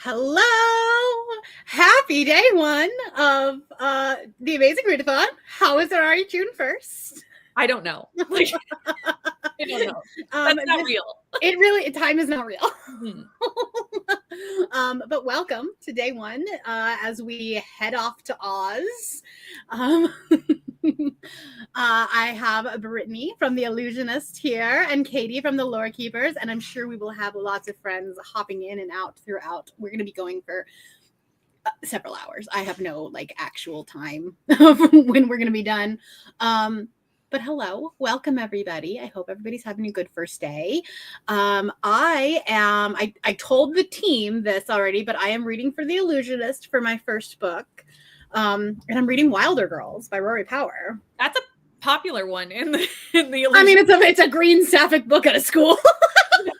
Hello! Happy day one of the Amazing Readathon. How is it already June 1st? I don't know. I don't know. That's not real. Time is not real. Mm-hmm. But welcome to day one as we head off to Oz. I have Brittany from The Illusionist here and Katie from The Lore Keepers, and I'm sure we will have lots of friends hopping in and out throughout. We're going to be going for several hours. I have no actual time of when we're going to be done. But hello, welcome everybody. I hope everybody's having a good first day. I told the team this already, but I am reading for The Illusionist for my first book. And I'm reading Wilder Girls by Rory Power. That's a popular one in the Illusionist. I mean, it's a green sapphic book at a school.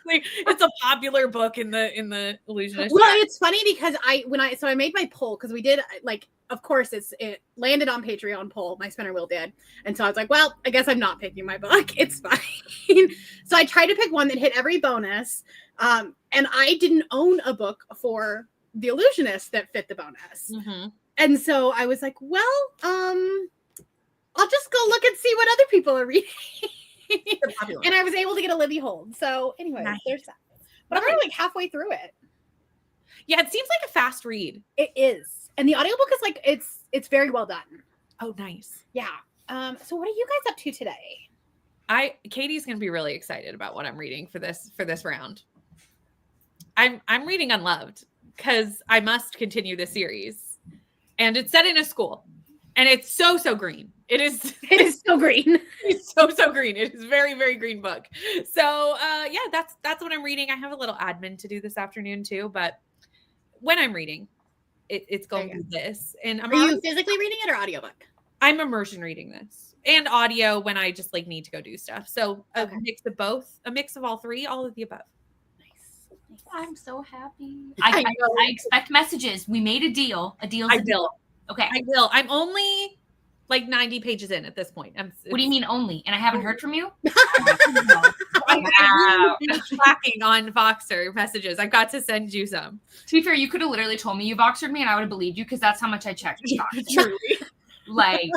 It's a popular book in the Illusionist. Well, it's funny because I made my poll because we did of course it landed on Patreon poll. My spinner wheel did, and so I was like, well, I guess I'm not picking my book. It's fine. So I tried to pick one that hit every bonus, and I didn't own a book for The Illusionist that fit the bonus. Mm-hmm. And so I was like, well, I'll just go look and see what other people are reading. And I was able to get a Libby hold. So anyway, nice. There's that. But I'm already halfway through it. Yeah, it seems like a fast read. It is. And the audiobook is it's very well done. Oh, nice. Yeah. So what are you guys up to today? Katie's gonna be really excited about what I'm reading for this round. I'm reading Unloved because I must continue this series. And it's set in a school. And it's so green. It is so green. It's so green. It is very, very green book. So yeah, that's what I'm reading. I have a little admin to do this afternoon too, but when I'm reading, it's going to be this. And are you physically reading it or audiobook? I'm immersion reading this. And audio when I just need to go do stuff. So a mix of both, a mix of all three, all of the above. I'm so happy. I expect messages. We made a deal. A deal. I will. Okay. I will. I'm only 90 pages in at this point. What do you mean only? And I haven't heard from you? I'm tracking on Voxer messages. I've got to send you some. To be fair, you could have literally told me you Voxered me and I would have believed you because that's how much I checked. Truly.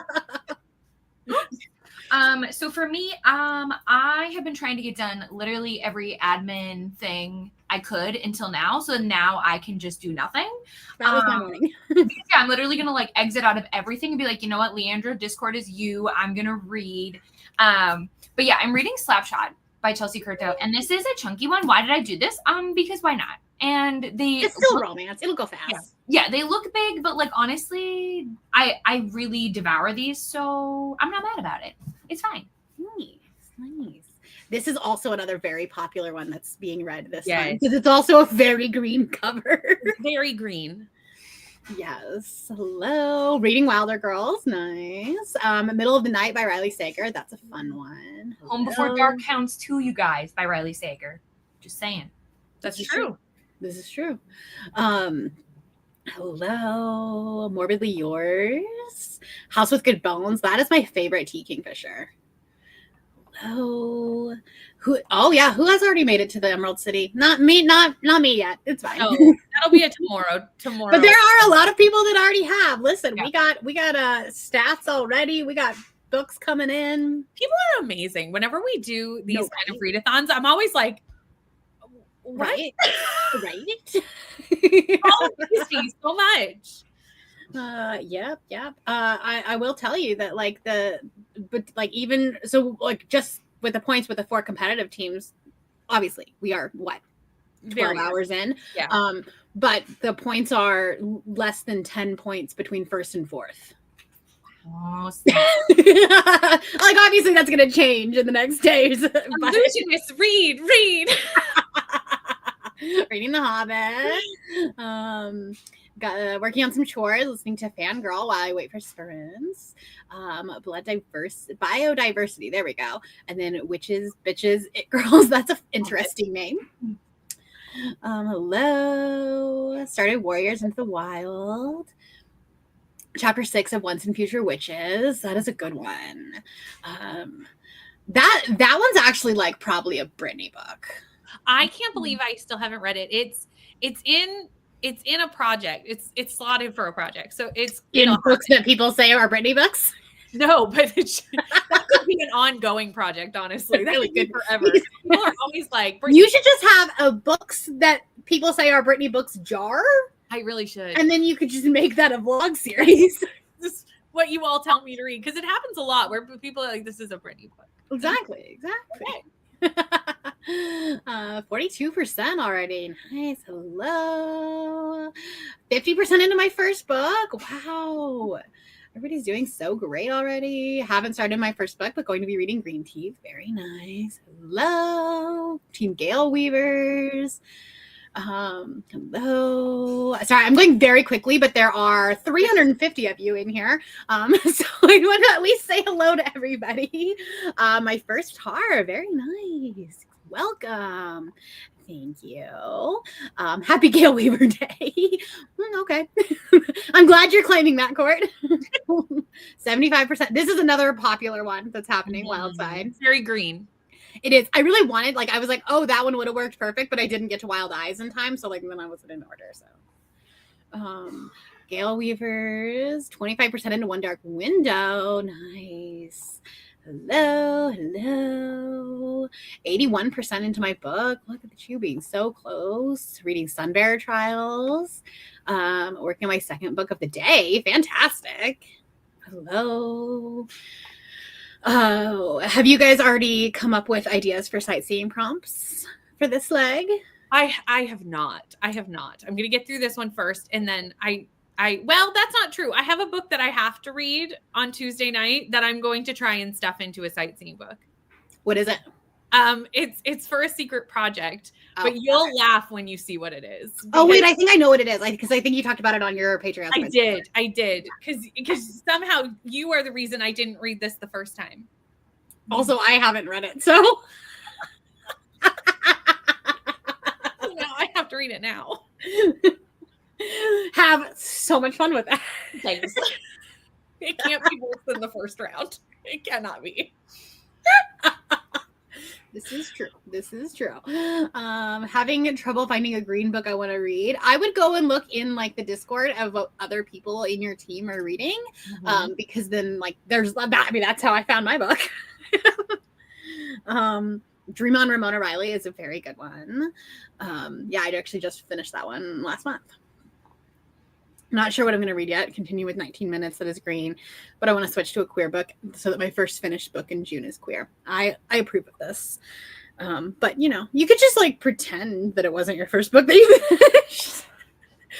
So for me, I have been trying to get done literally every admin thing I could until now. So now I can just do nothing. That was my morning. Yeah, I'm literally going to exit out of everything and be like, you know what, Leandra, Discord is you. I'm going to read. But yeah, I'm reading Slapshot by Chelsea Curto. And this is a chunky one. Why did I do this? Because why not? And it's still romance. It'll go fast. Yeah, they look big, but honestly, I really devour these. So I'm not mad about it. It's fine. Nice. This is also another very popular one that's being read this time because it's also a very green cover. Very green. Yes. Hello. Reading Wilder Girls. Nice. Middle of the Night by Riley Sager. That's a fun one. Hello. Home Before Dark Counts 2, you guys, by Riley Sager. Just saying. That's true. This is true. Hello. Morbidly Yours. House with Good Bones. That is my favorite T. Kingfisher. Hello. Who has already made it to the Emerald City? Not me yet. It's fine. No, that'll be a tomorrow. But there are a lot of people that already have. Listen, yeah. we got stats already. We got books coming in. People are amazing. Whenever we do these kind of readathons, I'm always like, right. All of these so much. Yep. I will tell you that even so, just with the points with the 4 competitive teams, obviously we are 12 hours in. Yeah. But the points are less than 10 points between first and fourth. Oh, obviously that's gonna change in the next days. Illusionist, read. Reading The Hobbit. Working on some chores, listening to Fangirl while I wait for Spurns. Biodiversity. There we go. And then Witches, Bitches, It Girls. That's an interesting name. Hello. Started Warriors into the Wild. Chapter 6 of Once and Future Witches. That is a good one. That one's actually probably a Brittany book. I can't believe I still haven't read it. It's in it's in a project. It's slotted for a project. So it's In books that people say are Brittany books. No, but that could be an ongoing project, honestly. That Really could be good. forever. People are always like, You should just have a books that people say are Brittany books jar. I really should. And then you could just make that a vlog series. Just what you all tell me to read. Because it happens a lot where people are like, this is a Brittany book. Exactly. Okay. 42% already. Nice. Hello. 50% into my first book. Wow. Everybody's doing so great already. Haven't started my first book, but going to be reading Green Teeth. Very nice. Hello. Team Gale Weavers. Hello. Sorry, I'm going very quickly, but there are 350 of you in here. So I want to at least say hello to everybody. My first tar, very nice. Welcome. Thank you. Happy Gale Weaver Day. Okay. I'm glad you're claiming that, Court. 75%. This is another popular one that's happening, Wildside. It's very green. It is. I really wanted, I was like, oh, that one would have worked perfect, but I didn't get to Wild Eyes in time. So then I wasn't in order. So Gale Weavers, 25% into One Dark Window. Nice. Hello. 81% into my book. Look at you being so close. Reading Sunbearer Trials. Working on my second book of the day. Fantastic. Hello. Oh, have you guys already come up with ideas for sightseeing prompts for this leg? I have not. I'm going to get through this one first, and then well, that's not true. I have a book that I have to read on Tuesday night that I'm going to try and stuff into a sightseeing book. What is it? It's for a secret project, but you'll laugh when you see what it is. Oh wait, I think I know what it is. Because I think you talked about it on your Patreon. I did. Because somehow you are the reason I didn't read this the first time. Also, I haven't read it, so now I have to read it now. Have so much fun with that. Thanks. It can't be worse than the first round. It cannot be. This is true. Having trouble finding a green book I want to read. I would go and look in the Discord of what other people in your team are reading. Because then there's that's how I found my book. Dream on Ramona Riley is a very good one. I actually just finished that one last month. Not sure what I'm going to read yet. Continue with 19 Minutes that is green, but I want to switch to a queer book so that my first finished book in June is queer. I approve of this. But you could just pretend that it wasn't your first book that you finished.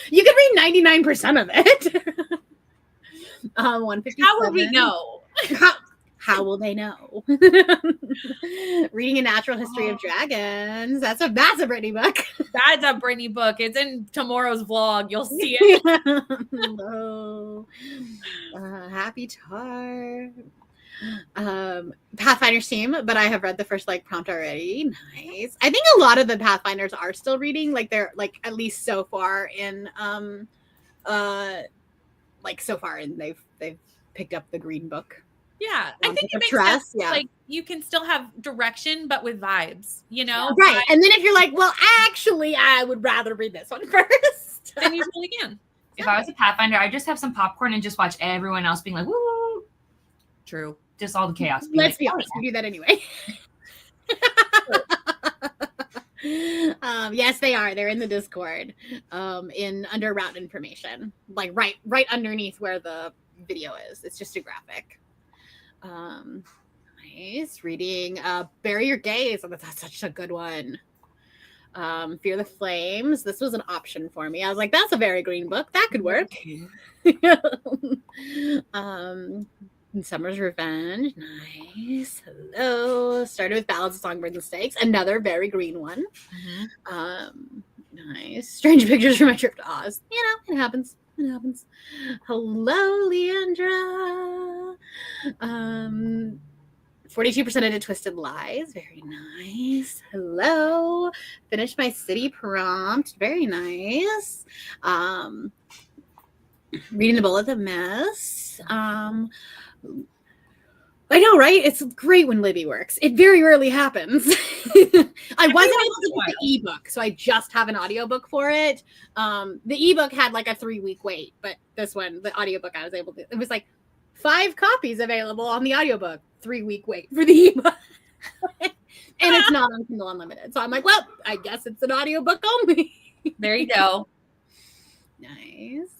You could read 99% of it. 157. How would we know? How will they know? Reading A Natural History of Dragons. That's a Brittany book. That's a Brittany book. It's in tomorrow's vlog. You'll see it. Hello. Happy Tar. Pathfinder's team, but I have read the first prompt already. Nice. I think a lot of the Pathfinders are still reading. They're at least so far in so far in they've picked up the green book. Yeah, I think it makes sense. Yeah. You can still have direction, but with vibes, Right. And then if you're well, actually, I would rather read this one first. Then you really can. If I was a Pathfinder, I'd just have some popcorn and just watch everyone else being woo. True. Just all the chaos. Let's be honest, we do that anyway. Yes, they are. They're in the Discord. Under route information. Right underneath where the video is. It's just a graphic. Nice. Reading Bury Your Gaze. Oh, that's such a good one. Fear the Flames. This was an option for me. I was that's a very green book. That could work. Summer's Revenge. Nice. Hello. Started with Ballads of Songbirds and Snakes. Another very green one. Nice. Strange Pictures from My Trip to Oz. It happens. Hello, Leandra. 42% into Twisted Lies. Very nice. Hello. Finished my city prompt. Very nice. Reading The Bullet That Missed. I know, right? It's great when Libby works. It very rarely happens. I wasn't able to get the ebook, so I just have an audiobook for it. The ebook had like a 3-week wait, but this one, the audiobook, I was able to. It was like 5 copies available on the audiobook, 3-week wait for the ebook. And it's not on Kindle Unlimited. So I'm like, well, I guess it's an audiobook only. There you go. Nice.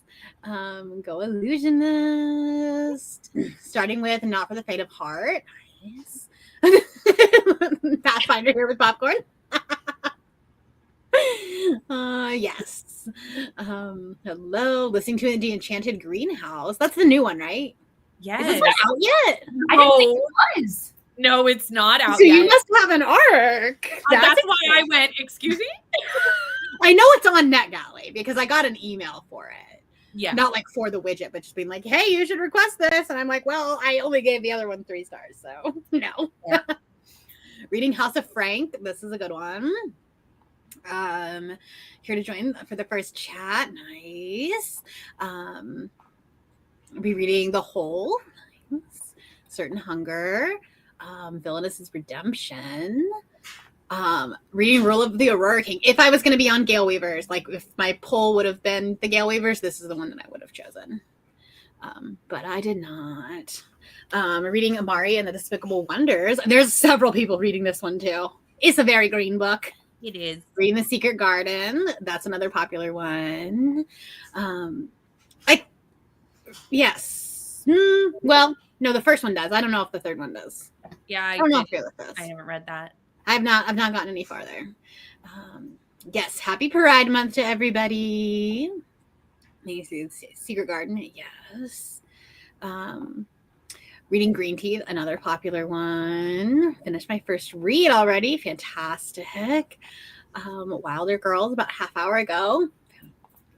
Go Illusionist. Starting with Not for the Faint of Heart. Nice. Pathfinder here with popcorn. Yes. Hello. Listening to The Enchanted Greenhouse. That's the new one, right? Yes. Is this one out yet? I didn't think it was. No, it's not out So yet. you must have an arc. That's why I went, excuse me? I know it's on NetGalley because I got an email for it. Yeah. Not like for the widget, but just being like, hey, you should request this. And I'm like, well, I only gave the other one 3 stars. So no. Yeah. Reading House of Frank. This is a good one. Here to join for the first chat. Nice. I'll be reading The Hole. Nice. Certain Hunger. Villainous' Redemption. Reading Rule of the Aurora King. If I was going to be on Gale Weavers, like if my poll would have been the Gale Weavers, this is the one that I would have chosen. But I did not. Reading Amari and the Despicable Wonders. There's several people reading this one too. It's a very green book. It is. Reading The Secret Garden. That's another popular one. Yes. Well, no, the first one does. I don't know if the third one does. Yeah, I don't know if you're with this. I haven't read that. I've not gotten any farther. Yes, happy Pride Month to everybody. You see Secret Garden, yes. Reading Green Teeth, another popular one. Finished my first read already, fantastic. Wilder Girls, about a half hour ago.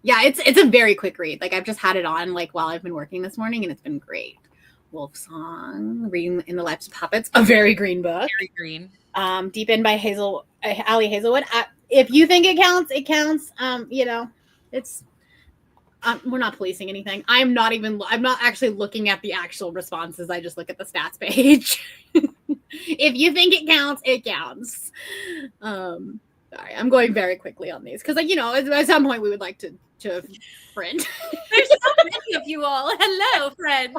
Yeah, it's a very quick read. Like I've just had it on like while I've been working this morning, and it's been great. Wolf Song, Reading in the Lives of Puppets, a very green book. Very green. Deep In by Ali Hazelwood. If you think it counts, it counts. It's we're not policing anything. I'm not actually looking at the actual responses. I just look at the stats page. If you think it counts, it counts. Sorry, I'm going very quickly on these because, at some point we would like to print. There's so many of you all. Hello, friends.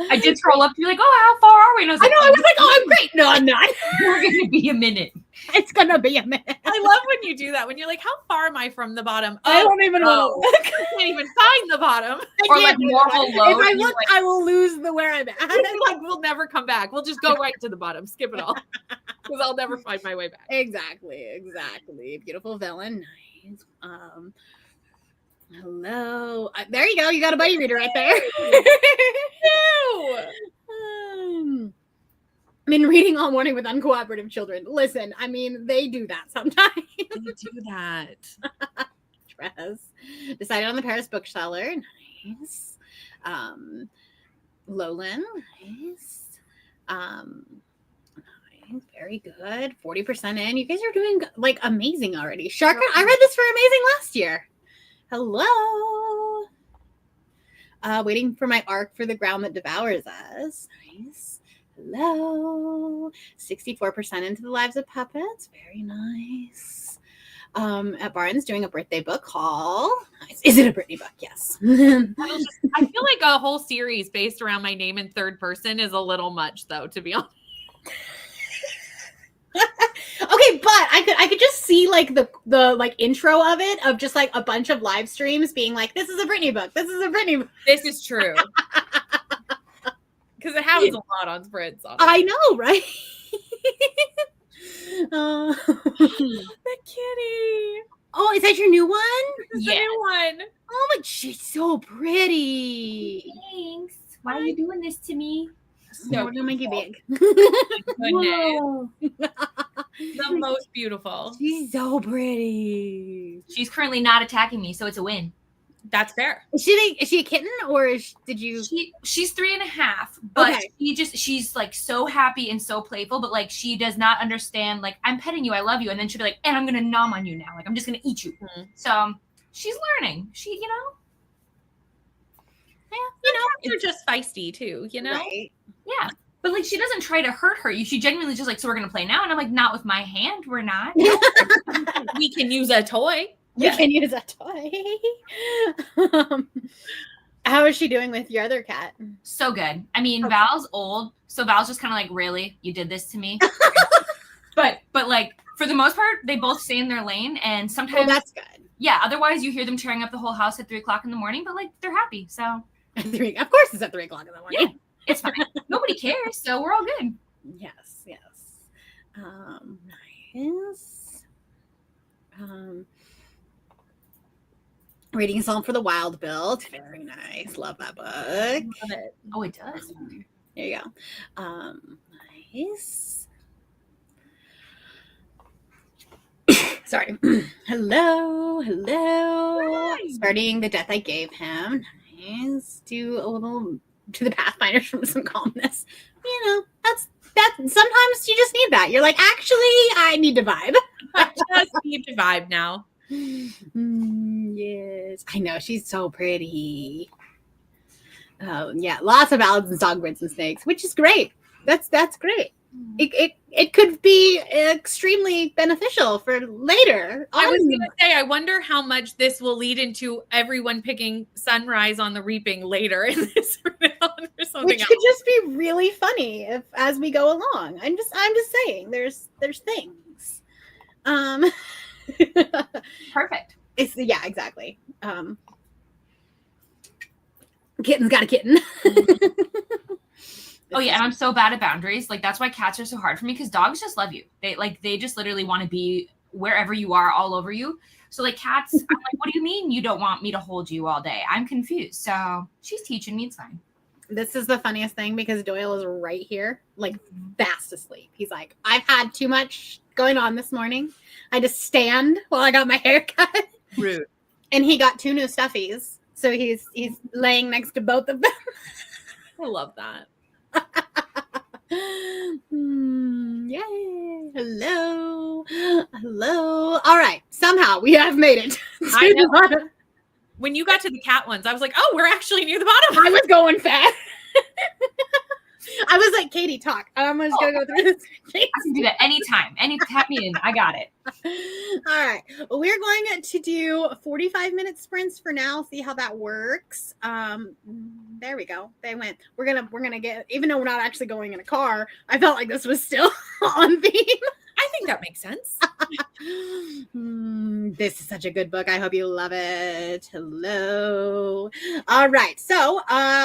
I did scroll up to be like, oh, how far are we? And I was like, I was like, oh, I'm great. No, I'm not. We're going to be a minute. It's going to be a minute. I love when you do that. When you're like, how far am I from the bottom? I don't even know. I can't even find the bottom. Or like normal load. If I look, I will lose where I'm at. Like, we'll never come back. We'll just go right to the bottom. Skip it all. Because I'll never find my way back. Exactly. Beautiful villain. Nice. Hello. There you go. You got a buddy reader right there. I've been reading all morning with uncooperative children. Listen, they do that sometimes. They do that. Dress. Decided on the Paris bookseller. Nice. Lowland. Nice. Very good. 40% in. You guys are doing amazing already. Shark. I read this for Amazing last year. Hello. Waiting for my arc for The Ground That Devours Us. Nice. Hello. 64% into The Lives of Puppets. Very nice. At Barnes doing a birthday book haul. Nice. Is it a Brittany book? Yes. I feel like a whole series based around my name in third person is a little much, though, to be honest. Okay, but I could just see the intro of it of just a bunch of live streams being like, this is a Brittany book. This is a Brittany book. This is true. Because it happens a lot on Spritz. I know, right? The kitty. Oh, is that your new one? This is the new one. Oh my, she's so pretty. Thanks. Why are you doing this to me? So to make you big. Whoa. The most beautiful. She's so pretty. She's currently not attacking me, so it's a win. That's fair. Is she a kitten or did you? She's 3.5, but okay. she's so happy and so playful, but she does not understand. I'm petting you, I love you, and then she'll be like, and I'm gonna nom on you now. I'm just gonna eat you. Mm-hmm. So she's learning. Yeah, they're just feisty too, Right? Yeah. But like she doesn't try to hurt her. She genuinely just like, so we're gonna play now. And I'm like, not with my hand, we're not. We can use a toy. We can use a toy. How is she doing with your other cat? So good. I mean, Okay. Val's old, so Val's just kind of like, really, you did this to me. but like for the most part, they both stay in their lane, and sometimes Well, that's good. Yeah. Otherwise, you hear them tearing up the whole house at 3:00 in the morning, but like they're happy, so Of course, it's at 3:00 in the morning. Yeah. It's fine. Nobody cares, so we're all good. Yes. Nice. Reading Song for the Wild Build. Very nice. Love that book. Love it. Oh, it does. There you go. Nice. Sorry. Hello. Hi. Starting The Death I Gave Him. Nice. Do a little to the Pathfinders from some calmness. You know, that's sometimes you just need that. You're like, actually, I need to vibe. I just need to vibe now. Yes. I know, she's so pretty. Yeah, lots of Allison's Songbirds and Snakes, which is great. That's great. It could be extremely beneficial for later. I was going to say, I wonder how much this will lead into everyone picking Sunrise on the Reaping later in this readathon or something which else. could just be really funny as we go along. I'm just saying, there's things. Perfect. Yeah, exactly. Kitten's got a kitten. Oh yeah, and I'm so bad at boundaries. Like that's why cats are so hard for me, because dogs just love you. They just literally want to be wherever you are, all over you. So like cats, I'm like, what do you mean you don't want me to hold you all day? I'm confused. So she's teaching me. It's fine. This is the funniest thing because Doyle is right here, like fast asleep. He's like, I've had too much going on this morning. I had to stand while I got my hair cut. Rude. And he got 2 new stuffies. So he's laying next to both of them. I love that. Yay. Hello. All right. Somehow we have made it. I know. When you got to the cat ones, I was like, oh, we're actually near the bottom. I was going fast. I was like, Katie, talk. I'm just going to go through this. I can do that anytime. Tap me in. I got it. All right. Well, we're going to do 45-minute sprints for now. See how that works. There we go. They went. We're gonna get, even though we're not actually going in a car, I felt like this was still on theme. I think that makes sense. This is such a good book. I hope you love it. Hello. All right. So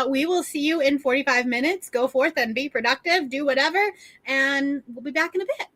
we will see you in 45 minutes. Go forth and be productive. Do whatever. And we'll be back in a bit.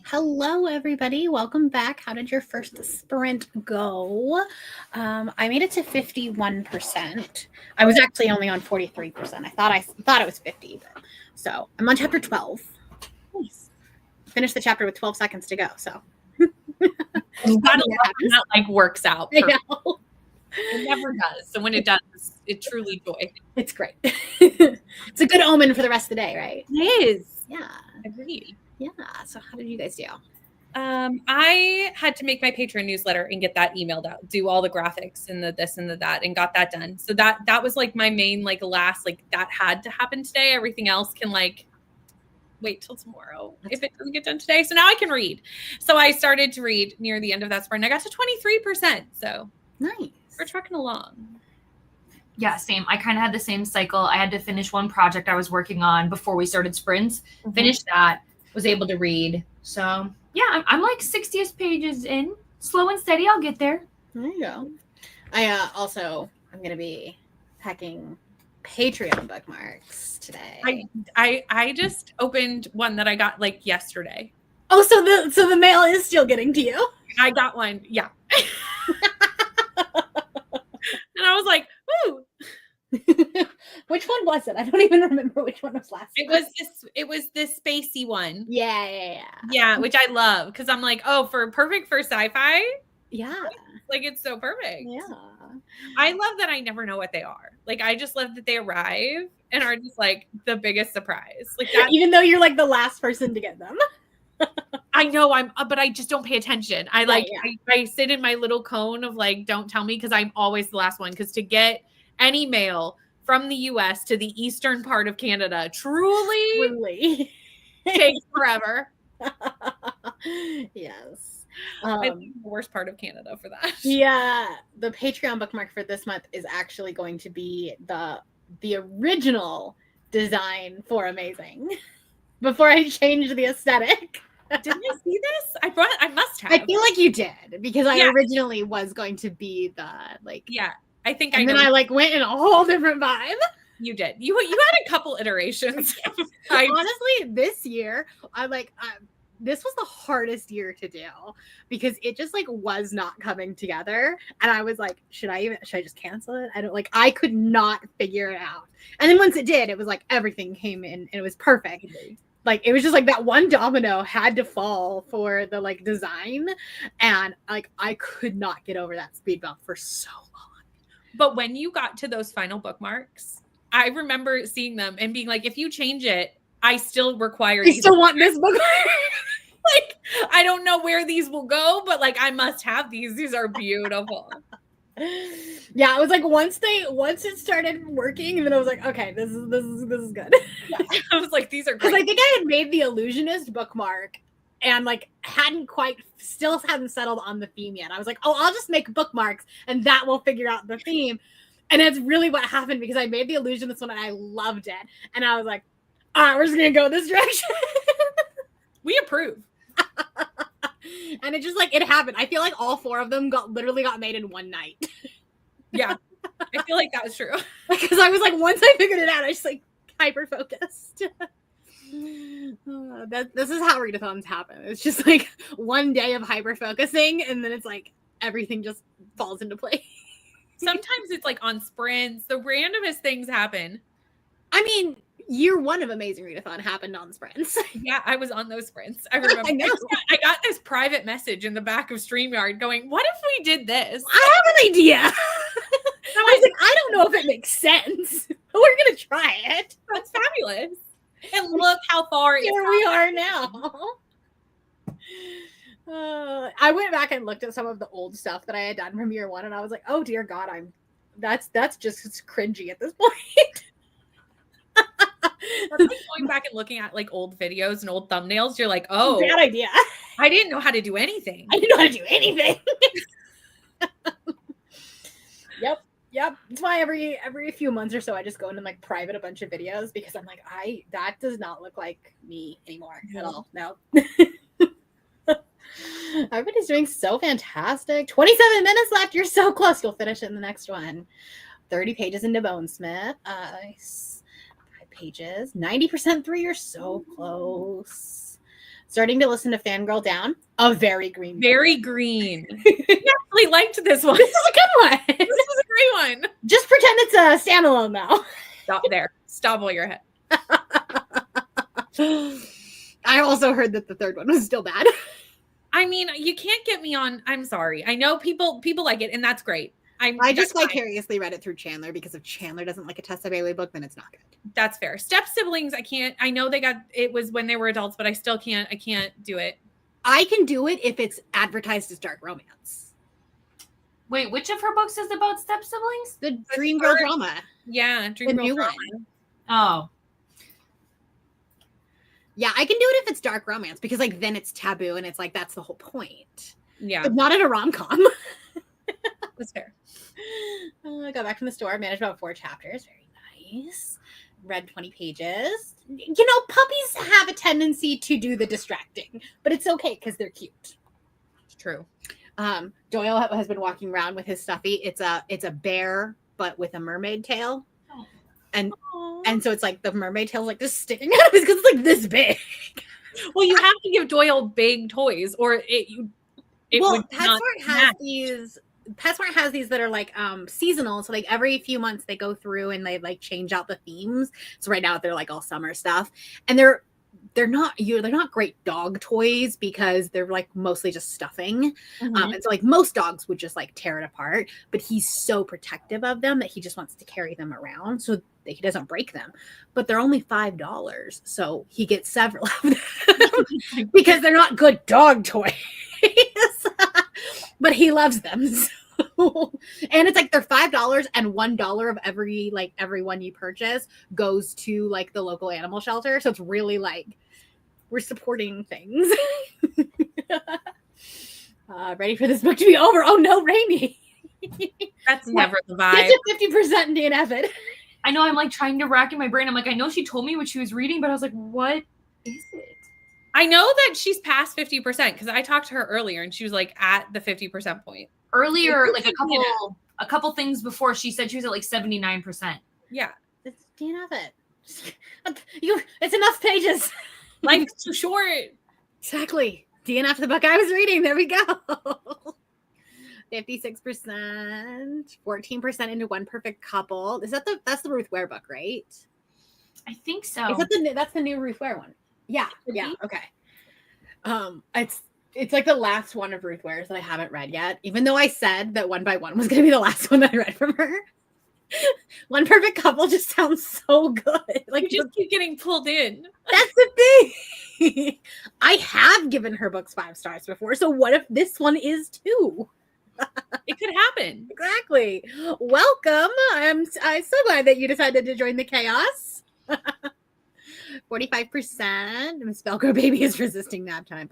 Hello, everybody. Welcome back. How did your first sprint go? I made it to 51%. I was actually only on 43%. I thought it was 50. So I'm on chapter 12. Nice. Finished the chapter with 12 seconds to go. So that like works out. Yeah. It never does. So when it does, it's truly joy. It's great. It's a good omen for the rest of the day, right? It is. Yeah. Agreed. Yeah. So how did you guys do? I had to make my Patreon newsletter and get that emailed out, do all the graphics and the this and the that, and got that done. So that was like my main last that had to happen today. Everything else can wait till tomorrow if it doesn't get done today. So now I can read. So I started to read near the end of that sprint. I got to 23%. So nice. We're trucking along. Yeah, same. I kind of had the same cycle. I had to finish one project I was working on before we started sprints. Mm-hmm. Finished that, was able to read. So yeah, I'm like 60th pages in. Slow and steady, I'll get there. There you go. I'm going to be packing Patreon bookmarks today. I just opened one that I got yesterday. Oh, so the mail is still getting to you. I got one. Yeah. And I was like, ooh. Which one was it? I don't even remember which one was last. It was this spacey one. Yeah, which I love because I'm like, oh, perfect for sci-fi. Yeah. It's so perfect. Yeah. I love that I never know what they are. I just love that they arrive and are just the biggest surprise. Even though you're the last person to get them. I know but I just don't pay attention. I sit in my little cone of don't tell me because I'm always the last one. Because to get any mail from the US to the eastern part of Canada truly takes forever. Yes. I think the worst part of Canada for that. Yeah. The Patreon bookmark for this month is actually going to be the original design for Amazing before I changed the aesthetic. Didn't I see this? I must have. I feel like you did because I originally was going to be the Yeah, I think and then I went in a whole different vibe. You did. You had a couple iterations. Honestly, this year this was the hardest year to do because it just was not coming together, and I was like, should I just cancel it? I could not figure it out. And then once it did, it was everything came in and it was perfect. It was just that one domino had to fall for the design, and I could not get over that speed bump for so long. But when you got to those final bookmarks, I remember seeing them and being if you change it, I still require. You still want this bookmark? I don't know where these will go, but I must have these. These are beautiful. Yeah, it was once it started working, and then I was okay, this is good. Yeah. I was these are great. Because I think I had made the Illusionist bookmark and still hadn't settled on the theme yet. I was oh, I'll just make bookmarks and that will figure out the theme. And that's really what happened because I made the Illusionist one and I loved it. And I was all right, we're just gonna go this direction. We approve. And it just it happened. I feel all four of them got made in one night. Yeah, I feel that was true. Because I was once I figured it out, I just hyper focused. This is how readathons happen. It's just one day of hyper focusing, and then it's everything just falls into place. Sometimes it's on sprints, the randomest things happen. I mean, year one of Amazing Readathon happened on sprints. Yeah, I was on those sprints. I remember. I got this private message in the back of StreamYard going, "What if we did this?" I have an idea. I was I don't know if it makes sense, but we're gonna try it. That's fabulous. And look how far here we are now. I went back and looked at some of the old stuff that I had done from year one, and I was oh dear God, that's just cringy at this point. Going back and looking at old videos and old thumbnails, you're oh, bad idea. I didn't know how to do anything. I didn't know how to do anything. Yep. That's why every few months or so I just go into private a bunch of videos because I'm that does not look like me anymore at all. No. Everybody's doing so fantastic. 27 minutes left. You're so close. You'll finish it in the next one. 30 pages into Bonesmith. 5 pages. 90% 3. You're so close. Starting to listen to Fangirl Down. A very green. Very green. I actually liked this one. This is a good one. This was a great one. Just pretend it's a standalone now. Stop there. Stop while you're ahead. I also heard that the third one was still bad. I mean, you can't get me on. I'm sorry. I know people like it, and that's great. I just vicariously read it through Chandler, because if Chandler doesn't like a Tessa Bailey book, then it's not good. That's fair. Step siblings, I can't. I know it was when they were adults, but I still can't. I can't do it. I can do it if it's advertised as dark romance. Wait, which of her books is about step siblings? The Dream Girl drama. Yeah, The new one. Oh. Yeah, I can do it if it's dark romance, because like then it's taboo and it's like that's the whole point. Yeah, but not in a rom-com. That's fair. I got back from the store, managed about 4 chapters. Very nice. Read 20 pages. You know, puppies have a tendency to do the distracting, but it's okay because they're cute. True. Doyle has been walking around with his stuffy. It's a bear, but with a mermaid tail. And so it's like the mermaid tail's like just sticking out of his, because it's like this big. Well, you have to give Doyle big toys, or it would not PetSmart has these that are like seasonal. So like every few months they go through and they like change out the themes. So right now they're like all summer stuff, and they're not great dog toys, because they're like mostly just stuffing. Mm-hmm. And so like most dogs would just like tear it apart, but he's so protective of them that he just wants to carry them around so that he doesn't break them. But they're only $5, so he gets several of them because they're not good dog toys. But he loves them. So. And it's like they're $5, and $1 of every one you purchase goes to like the local animal shelter. So it's really like we're supporting things. Ready for this book to be over? Oh no, Rainy. That's never the vibe. Get to 50% and DNF it. I know, I'm like trying to rack in my brain. I'm like, I know she told me what she was reading, but I was like, what is it? I know that she's past 50% because I talked to her earlier and she was like at the 50% point. Earlier, like a couple things before, she said she was at like 79%. Yeah. It's DNF it. It's enough pages. Life's too short. Exactly. DNF the book I was reading. There we go. 56%, 14% into One Perfect Couple. That's the Ruth Ware book, right? I think so. Is that's the new Ruth Ware one? Yeah. Yeah. Okay. It's like the last one of Ruth Ware's that I haven't read yet, even though I said that One by One was going to be the last one that I read from her. One Perfect Couple just sounds so good. Like you just keep getting pulled in. That's the thing. I have given her books 5 stars before, so what if this one is too? It could happen. Exactly. Welcome. I'm so glad that you decided to join the chaos. 45%. Miss Velcro Baby is resisting nap time.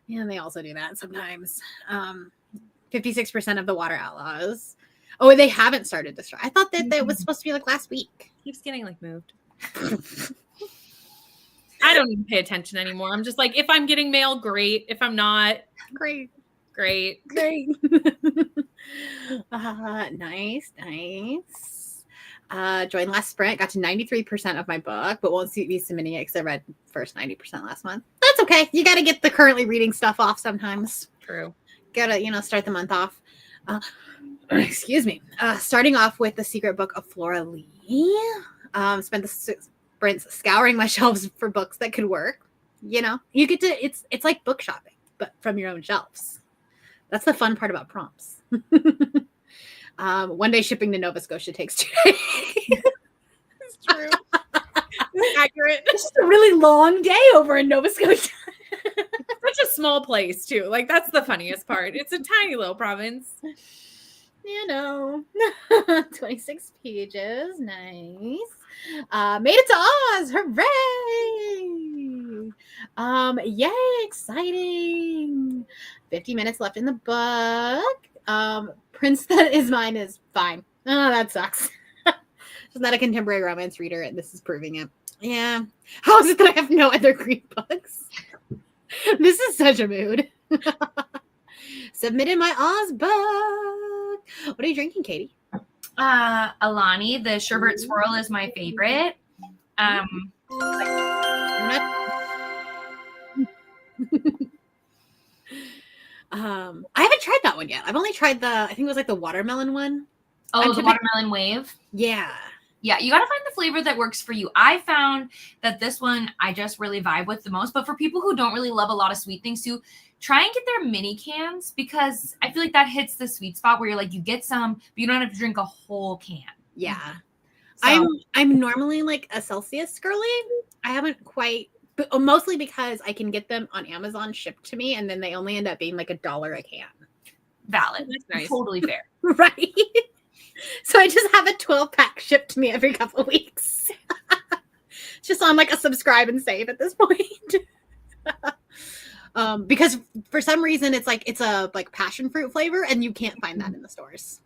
Yeah, they also do that sometimes. 56% of the Water Outlaws. Oh, they haven't started this. I thought that was supposed to be like last week. Keeps getting like moved. I don't even pay attention anymore. I'm just like, if I'm getting mail, great. If I'm not, great. Nice. Joined last sprint, got to 93% of my book, but won't be submitting it because I read first 90% last month. That's okay. You got to get the currently reading stuff off sometimes. True. Gotta, start the month off. Excuse me. Starting off with The Secret Book of Flora Lee. Spent the sprints scouring my shelves for books that could work. You get to, it's like book shopping, but from your own shelves. That's the fun part about prompts. One day shipping to Nova Scotia takes 2 days. It's true. It's accurate. It's just a really long day over in Nova Scotia. Such a small place, too. Like, that's the funniest part. It's a tiny little province. 26 pages. Nice. Made it to Oz. Hooray. Yay, exciting. 50 minutes left in the book. Prince That Is Mine is fine. Oh, that sucks. She's not a contemporary romance reader, and this is proving it. Yeah. How is it that I have no other Greek books? This is such a mood. Submitted my Oz book. What are you drinking, Katie? Alani, the sherbet swirl is my favorite. I'm not- I haven't tried that one yet. I've only tried I think it was like the watermelon one. The watermelon wave. Yeah. Yeah, you got to find the flavor that works for you. I found that this one I just really vibe with the most. But for people who don't really love a lot of sweet things too, try and get their mini cans, because I feel like that hits the sweet spot where you're like, you get some, but you don't have to drink a whole can. Yeah. So, I'm normally like a Celsius girly. I haven't quite, but mostly because I can get them on Amazon shipped to me, and then they only end up being like $1 a can. valid. That's nice. Totally fair. Right. So I just have a 12-pack shipped to me every couple of weeks. Just on like a subscribe and save at this point. Because for some reason it's a like passion fruit flavor, and you can't find that in the stores.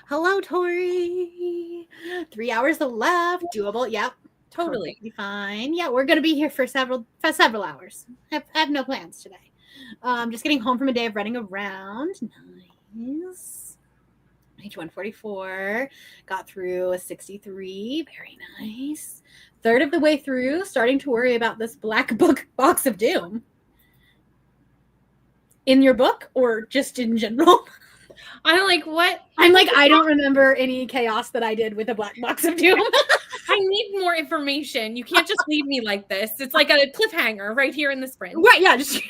Hello, Tori. 3 hours left. Doable. Yep. Totally. Perfectly fine. Yeah, we're gonna be here for several hours. I have no plans today. Just getting home from a day of running around. Nice. Page 144. Got through a 63. Very nice. Third of the way through, starting to worry about this black box of doom. In your book or just in general? I'm like, what? I'm like, I don't remember any chaos that I did with a black box of doom. I need more information. You can't just leave me like this. It's like a cliffhanger right here in the sprint. Right, yeah, just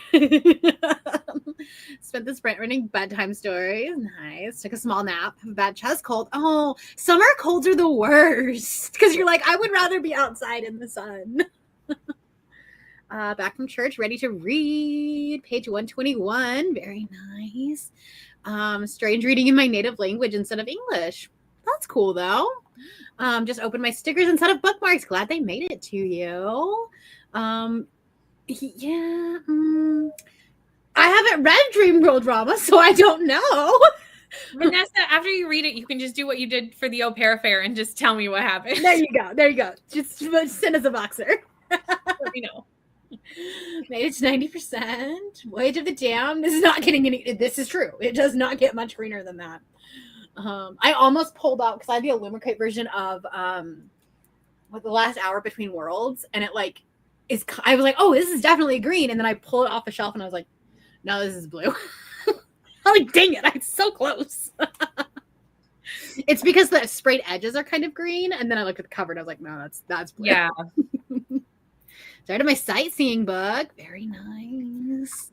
spent the sprint reading bedtime stories. Nice. Took a small nap. Have a bad chest cold. Oh, summer colds are the worst, because you're like, I would rather be outside in the sun. Back from church, ready to read. Page 121. Very nice. Strange reading in my native language instead of English. That's cool though. Just opened my stickers instead of bookmarks. Glad they made it to you. Yeah. I haven't read Dream Girl drama, so I don't know. Vanessa, after you read it, you can just do what you did for the au pair affair and just tell me what happened. There you go. There you go. Just send us a boxer. Let me know. Made it to 90%. Voyage of the Damned. This is not getting any. This is true. It does not get much greener than that. I almost pulled out because I had the Illumicrate version of The Last Hour Between Worlds, and it like is. I was like, oh, this is definitely green, and then I pulled it off the shelf, and I was like, no, this is blue. I'm like, dang it, I'm so close. It's because the sprayed edges are kind of green, and then I looked at the cover and I was like, no, that's blue. Yeah. Started my sightseeing book. Very nice.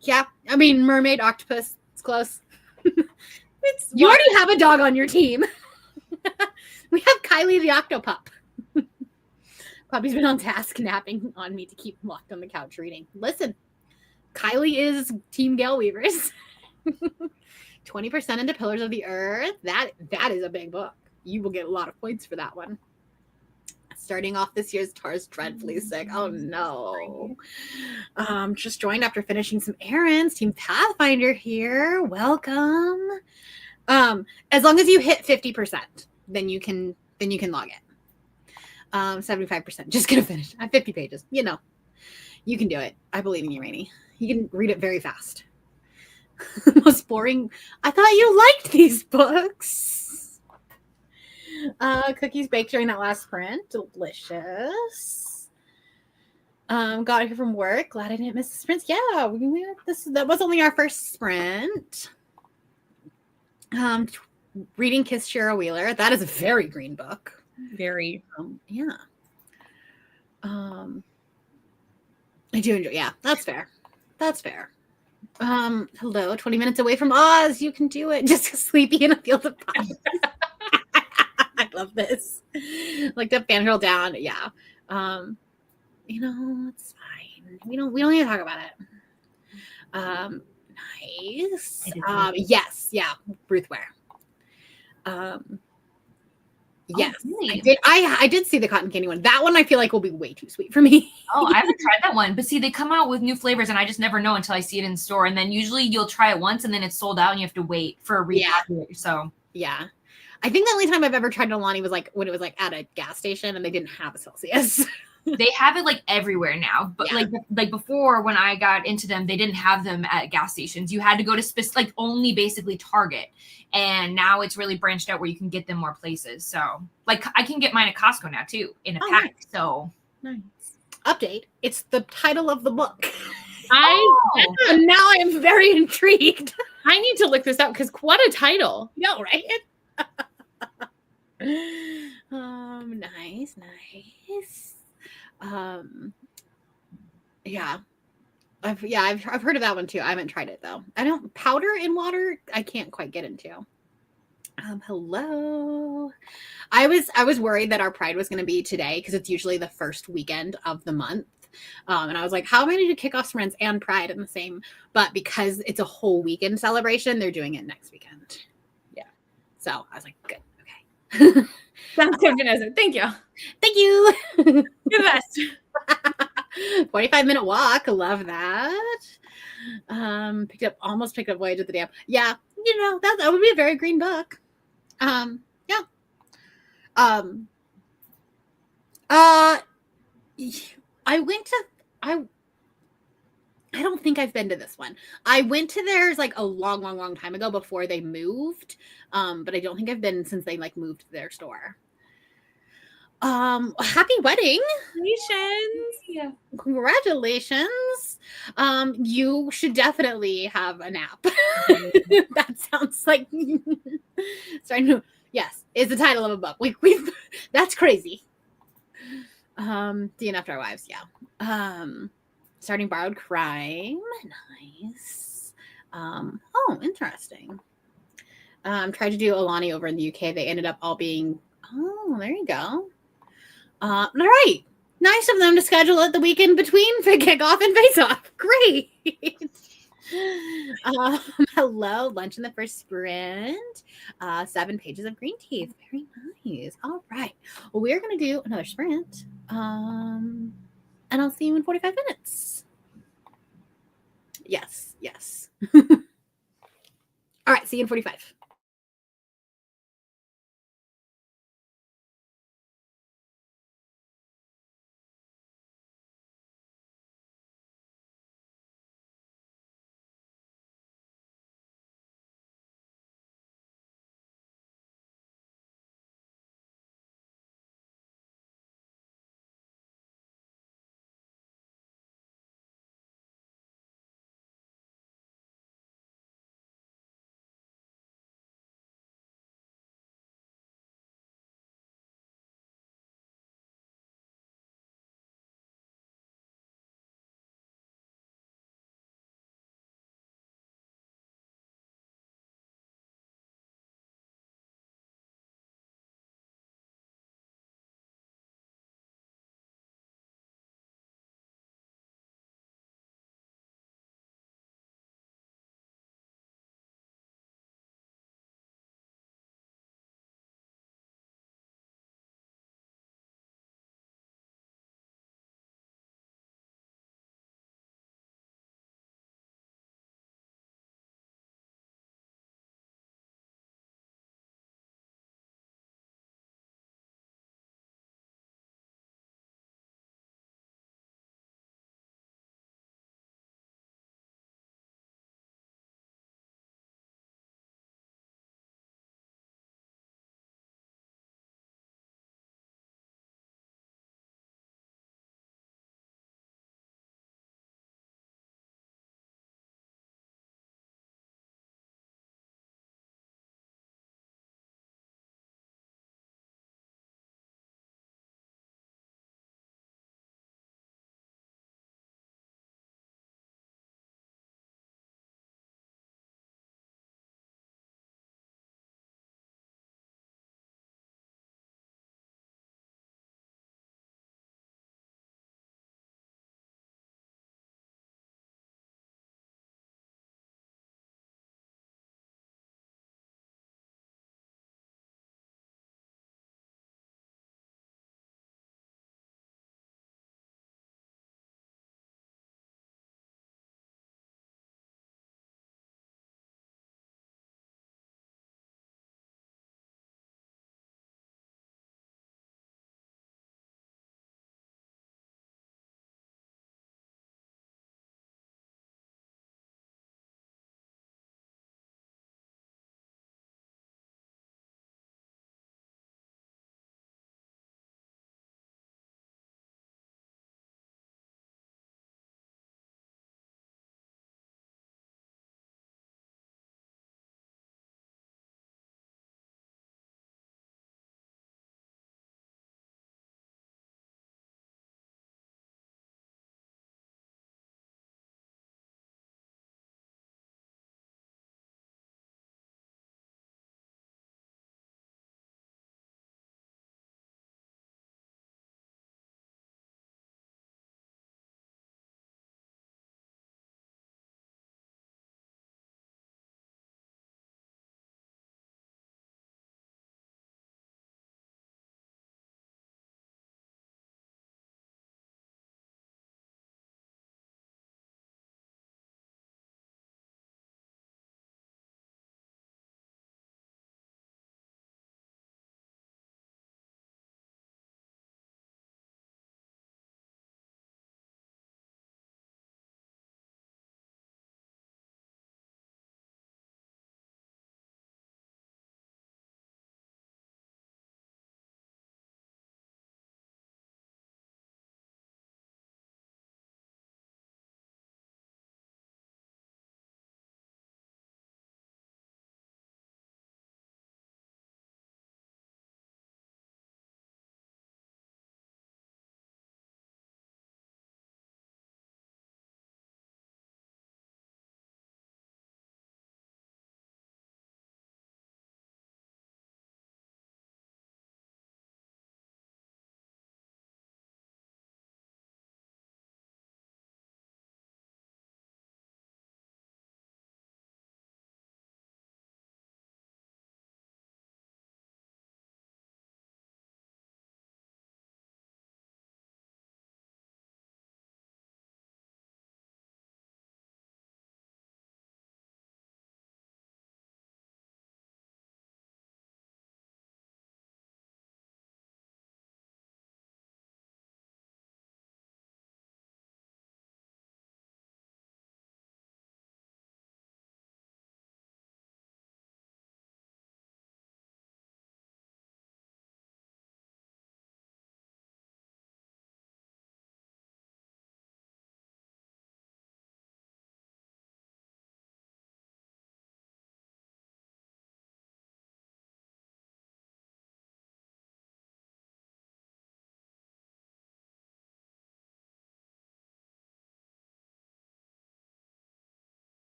Yeah, I mean, mermaid, octopus, it's close. You already have a dog on your team. We have Kylie the octopup. Puppy's been on task napping on me to keep him locked on the couch reading. Listen, Kylie is Team Gale Weavers. 20% into Pillars of the Earth. That is a big book. You will get a lot of points for that one. Starting off this year's Tara's dreadfully sick. Oh no. Just joined after finishing some errands. Team Pathfinder here. Welcome. As long as you hit 50%, then you can log it. 75%. Just gonna finish. I have 50 pages. You know, you can do it. I believe in you, Rainey. You can read it very fast. Most boring. I thought you liked these books. Cookies baked during that last sprint. Delicious. Got here from work. Glad I didn't miss the sprints. Yeah, that was only our first sprint. Reading Kiss Shara Wheeler. That is a very green book. Very. Yeah. I do enjoy. Yeah, that's fair. That's fair. Hello, 20 minutes away from Oz. You can do it. Just sleepy in a field of pines. I love this. Like the fangirl down. Yeah. You know, it's fine. We don't need to talk about it. Nice. Yes. Yeah. Ruth Ware. Yes, really? I did see the cotton candy one. That one I feel like will be way too sweet for me. Oh, I haven't tried that one. But see, they come out with new flavors and I just never know until I see it in store. And then usually you'll try it once and then it's sold out and you have to wait for a repackage. So yeah. I think the only time I've ever tried Alani was like when it was like at a gas station and they didn't have a Celsius. They have it like everywhere now, but Yeah. like before when I got into them, they didn't have them at gas stations. You had to go to like only basically Target, and now it's really branched out where you can get them more places. So like I can get mine at Costco now too in a pack. Nice. So Nice. Update. It's the title of the book. I Now I am very intrigued. I need to look this up because what a title. No, right? Nice. Yeah. I've heard of that one too. I haven't tried it though. I don't powder in water. I can't quite get into. Hello. I was worried that our Pride was going to be today because it's usually the first weekend of the month. And I was like, how am I going to do Kickoff Friends and Pride in the same? But because it's a whole weekend celebration, they're doing it next weekend. Yeah. So I was like, good. Okay. Sounds so Vanessa. Thank you. Thank you. You're the best. 45-minute walk. Love that. Almost picked up Voyage of the Dam. Yeah. That would be a very green book. Yeah. I went to I don't think I've been to this one. I went to theirs like a long time ago before they moved. But I don't think I've been since they like moved their store. Happy wedding. Yeah. Congratulations. You should definitely have a nap. That sounds like yes, is the title of a book. We've that's crazy. DNF our wives, yeah. Starting Borrowed Crime. Nice. Oh, interesting. Tried to do Alani over in the UK. They ended up all being there you go. All right. Nice of them to schedule it the weekend between Kickoff and Face Off. Great. Hello, Lunch in the First Sprint. 7 pages of green teeth. Very nice. All right. Well, we're going to do another sprint. And I'll see you in 45 minutes. Yes. All right. See you in 45.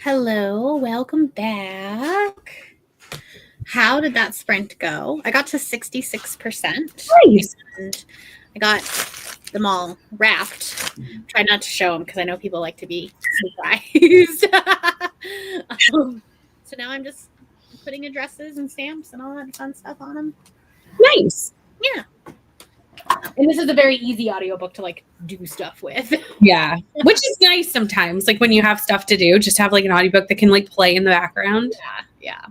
Hello, welcome back. How did that sprint go? I got to 66%. Nice. And I got them all wrapped. Try not to show them because I know people like to be surprised. So now I'm just putting addresses and stamps and all that fun stuff on them. Nice. Yeah. And this is a very easy audiobook to like do stuff with. Yeah. Which is nice sometimes. Like when you have stuff to do, just have like an audiobook that can like play in the background. Yeah.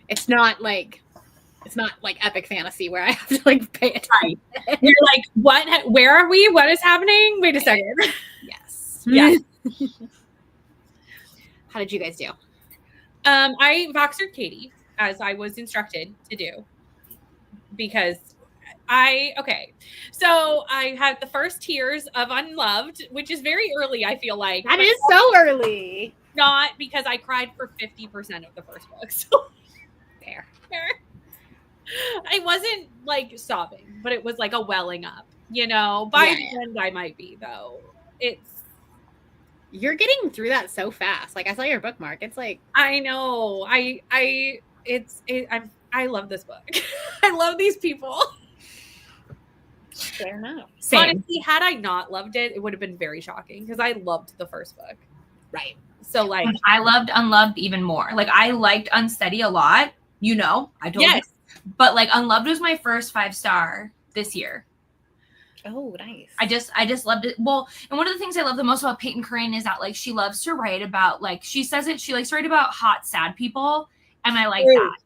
It's not like epic fantasy where I have to like pay attention. Right. You're like, what? Where are we? What is happening? Wait a second. Yes. Yeah. How did you guys do? I Voxered Katie as I was instructed to do because so I had the first tiers of Unloved, which is very early, I feel like. That is so early. Not because I cried for 50% of the first book. So Fair. I wasn't like sobbing, but it was like a welling up, you know. By the end I might be though. You're getting through that so fast. Like I saw your bookmark. It's like I know. I love this book. I love these people. fair enough. Same. Honestly, had I not loved it, it would have been very shocking because I loved the first book. Right. So like I loved Unloved even more. Like I liked Unsteady a lot. You know, I told you. But like Unloved was my first 5-star this year. Oh, nice. I just loved it. Well, and one of the things I love the most about Peyton Crane is that like she loves to write about like she says it, she likes to write about hot, sad people. And I like that.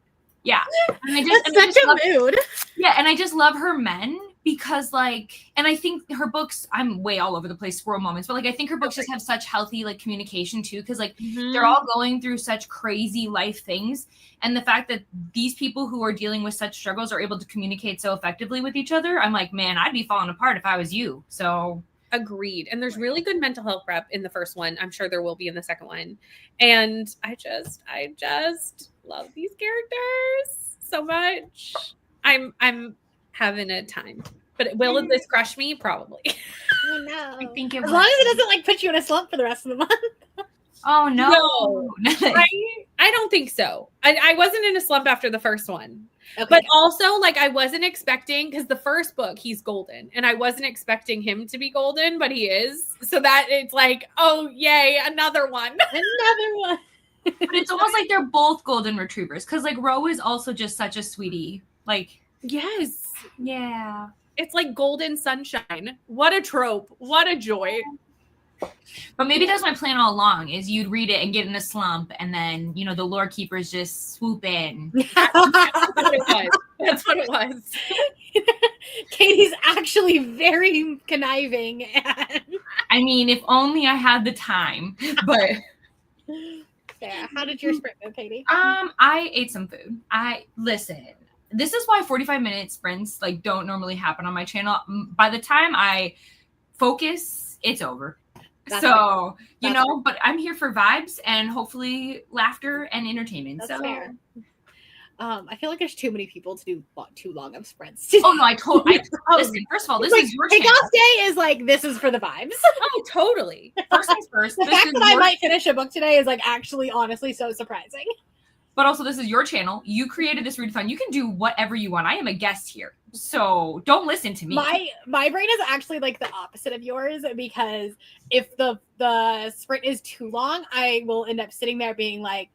Yeah. And I just, That's such a mood. Yeah, and I just love her men because like, and I think her books, I'm way all over the place, squirrel moments, but like I think her books just have such healthy like communication too, because like they're all going through such crazy life things, and the fact that these people who are dealing with such struggles are able to communicate so effectively with each other, I'm like, man, I'd be falling apart if I was you. So agreed. And there's really good mental health prep in the first one. I'm sure there will be in the second one. And I just love these characters so much. I'm having a time. But will this crush me? Probably. Oh no. I think it as long as it doesn't like put you in a slump for the rest of the month. Oh no. I don't think so. I wasn't in a slump after the first one. Okay. But also, like, I wasn't expecting, because the first book, he's golden, and I wasn't expecting him to be golden, but he is. So that it's like, oh, yay, another one. Another one. But it's almost like they're both golden retrievers, because like Ro is also just such a sweetie. Like, Yes. yeah. It's like golden sunshine. What a trope. What a joy. But maybe that's my plan all along, is you'd read it and get in a slump, and then, you know, the lore keepers just swoop in. That's what it was. That's what it was. Katie's actually very conniving. And I mean, if only I had the time. But fair. How did your sprint go, Katie? I ate some food. Listen. This is why 45-minute sprints like don't normally happen on my channel. By the time I focus, it's over. That's so, fair. you know, but I'm here for vibes and hopefully laughter and entertainment. That's so fair. I feel like there's too many people to do too long of sprints. Oh no, I totally. Listen, first of all, this like, is your Kickoff channel. day is like, this is for the vibes. Oh, totally. First things first. The This fact is that I your, might finish a book today is like actually honestly so surprising. but also this is your channel. You created this readathon. You can do whatever you want. I am a guest here, so don't listen to me. My brain is actually like the opposite of yours, because if the sprint is too long, I will end up sitting there being like,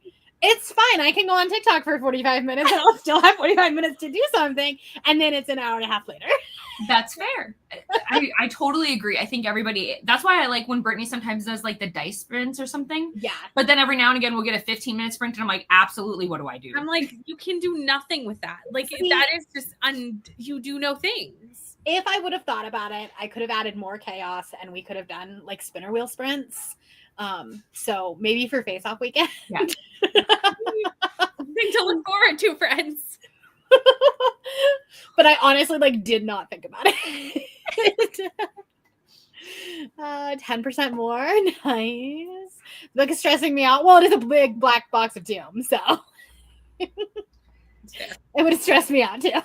it's fine, I can go on TikTok for 45 minutes and I'll still have 45 minutes to do something, and then it's an hour and a half later. That's fair. I totally agree. I think everybody, that's why I like when Brittany sometimes does like the dice sprints or something. Yeah. But then every now and again we'll get a 15-minute sprint and I'm like, absolutely, what do I do? I'm like, you can do nothing with that. Like, See, that is just, you do no things. if I would have thought about it, I could have added more chaos and we could have done like spinner wheel sprints. So maybe for face off weekend. Yeah. Thing to look forward to, friends. But I honestly like did not think about it. 10% more. Nice. The book is stressing me out. Well, it is a big black box of doom, so it would have stressed me out too.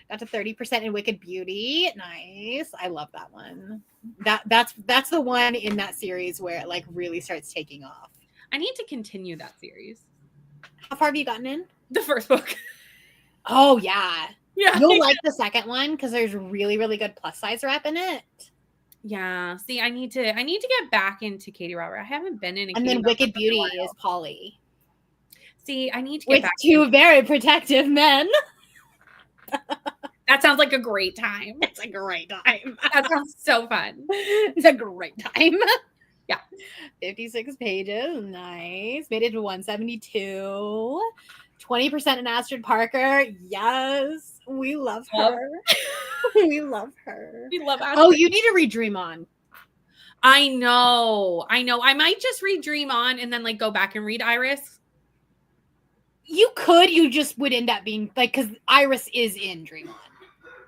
Got to 30% in Wicked Beauty. Nice. I love that one. That's the one in that series where it like really starts taking off. I need to continue that series. How far have you gotten in? The first book. Oh yeah. Yeah. You'll like the second one because there's really, really good plus size rep in it. Yeah. See, I need to get back into Katie Robert. I haven't been in a And Katie then Wicked Robert in a Beauty while. is Polly. See, I need to get With back two in. very protective men. That sounds like a great time. It's a great time. That sounds so fun. It's a great time. Yeah. 56 pages. Nice. Made it to 172. 20% in Astrid Parker. Yes. We love her. We love her. We love Astrid. Oh, you need to read Dream On. I know. I might just read Dream On and then like go back and read Iris. You could. You just would end up being like, because Iris is in Dream On.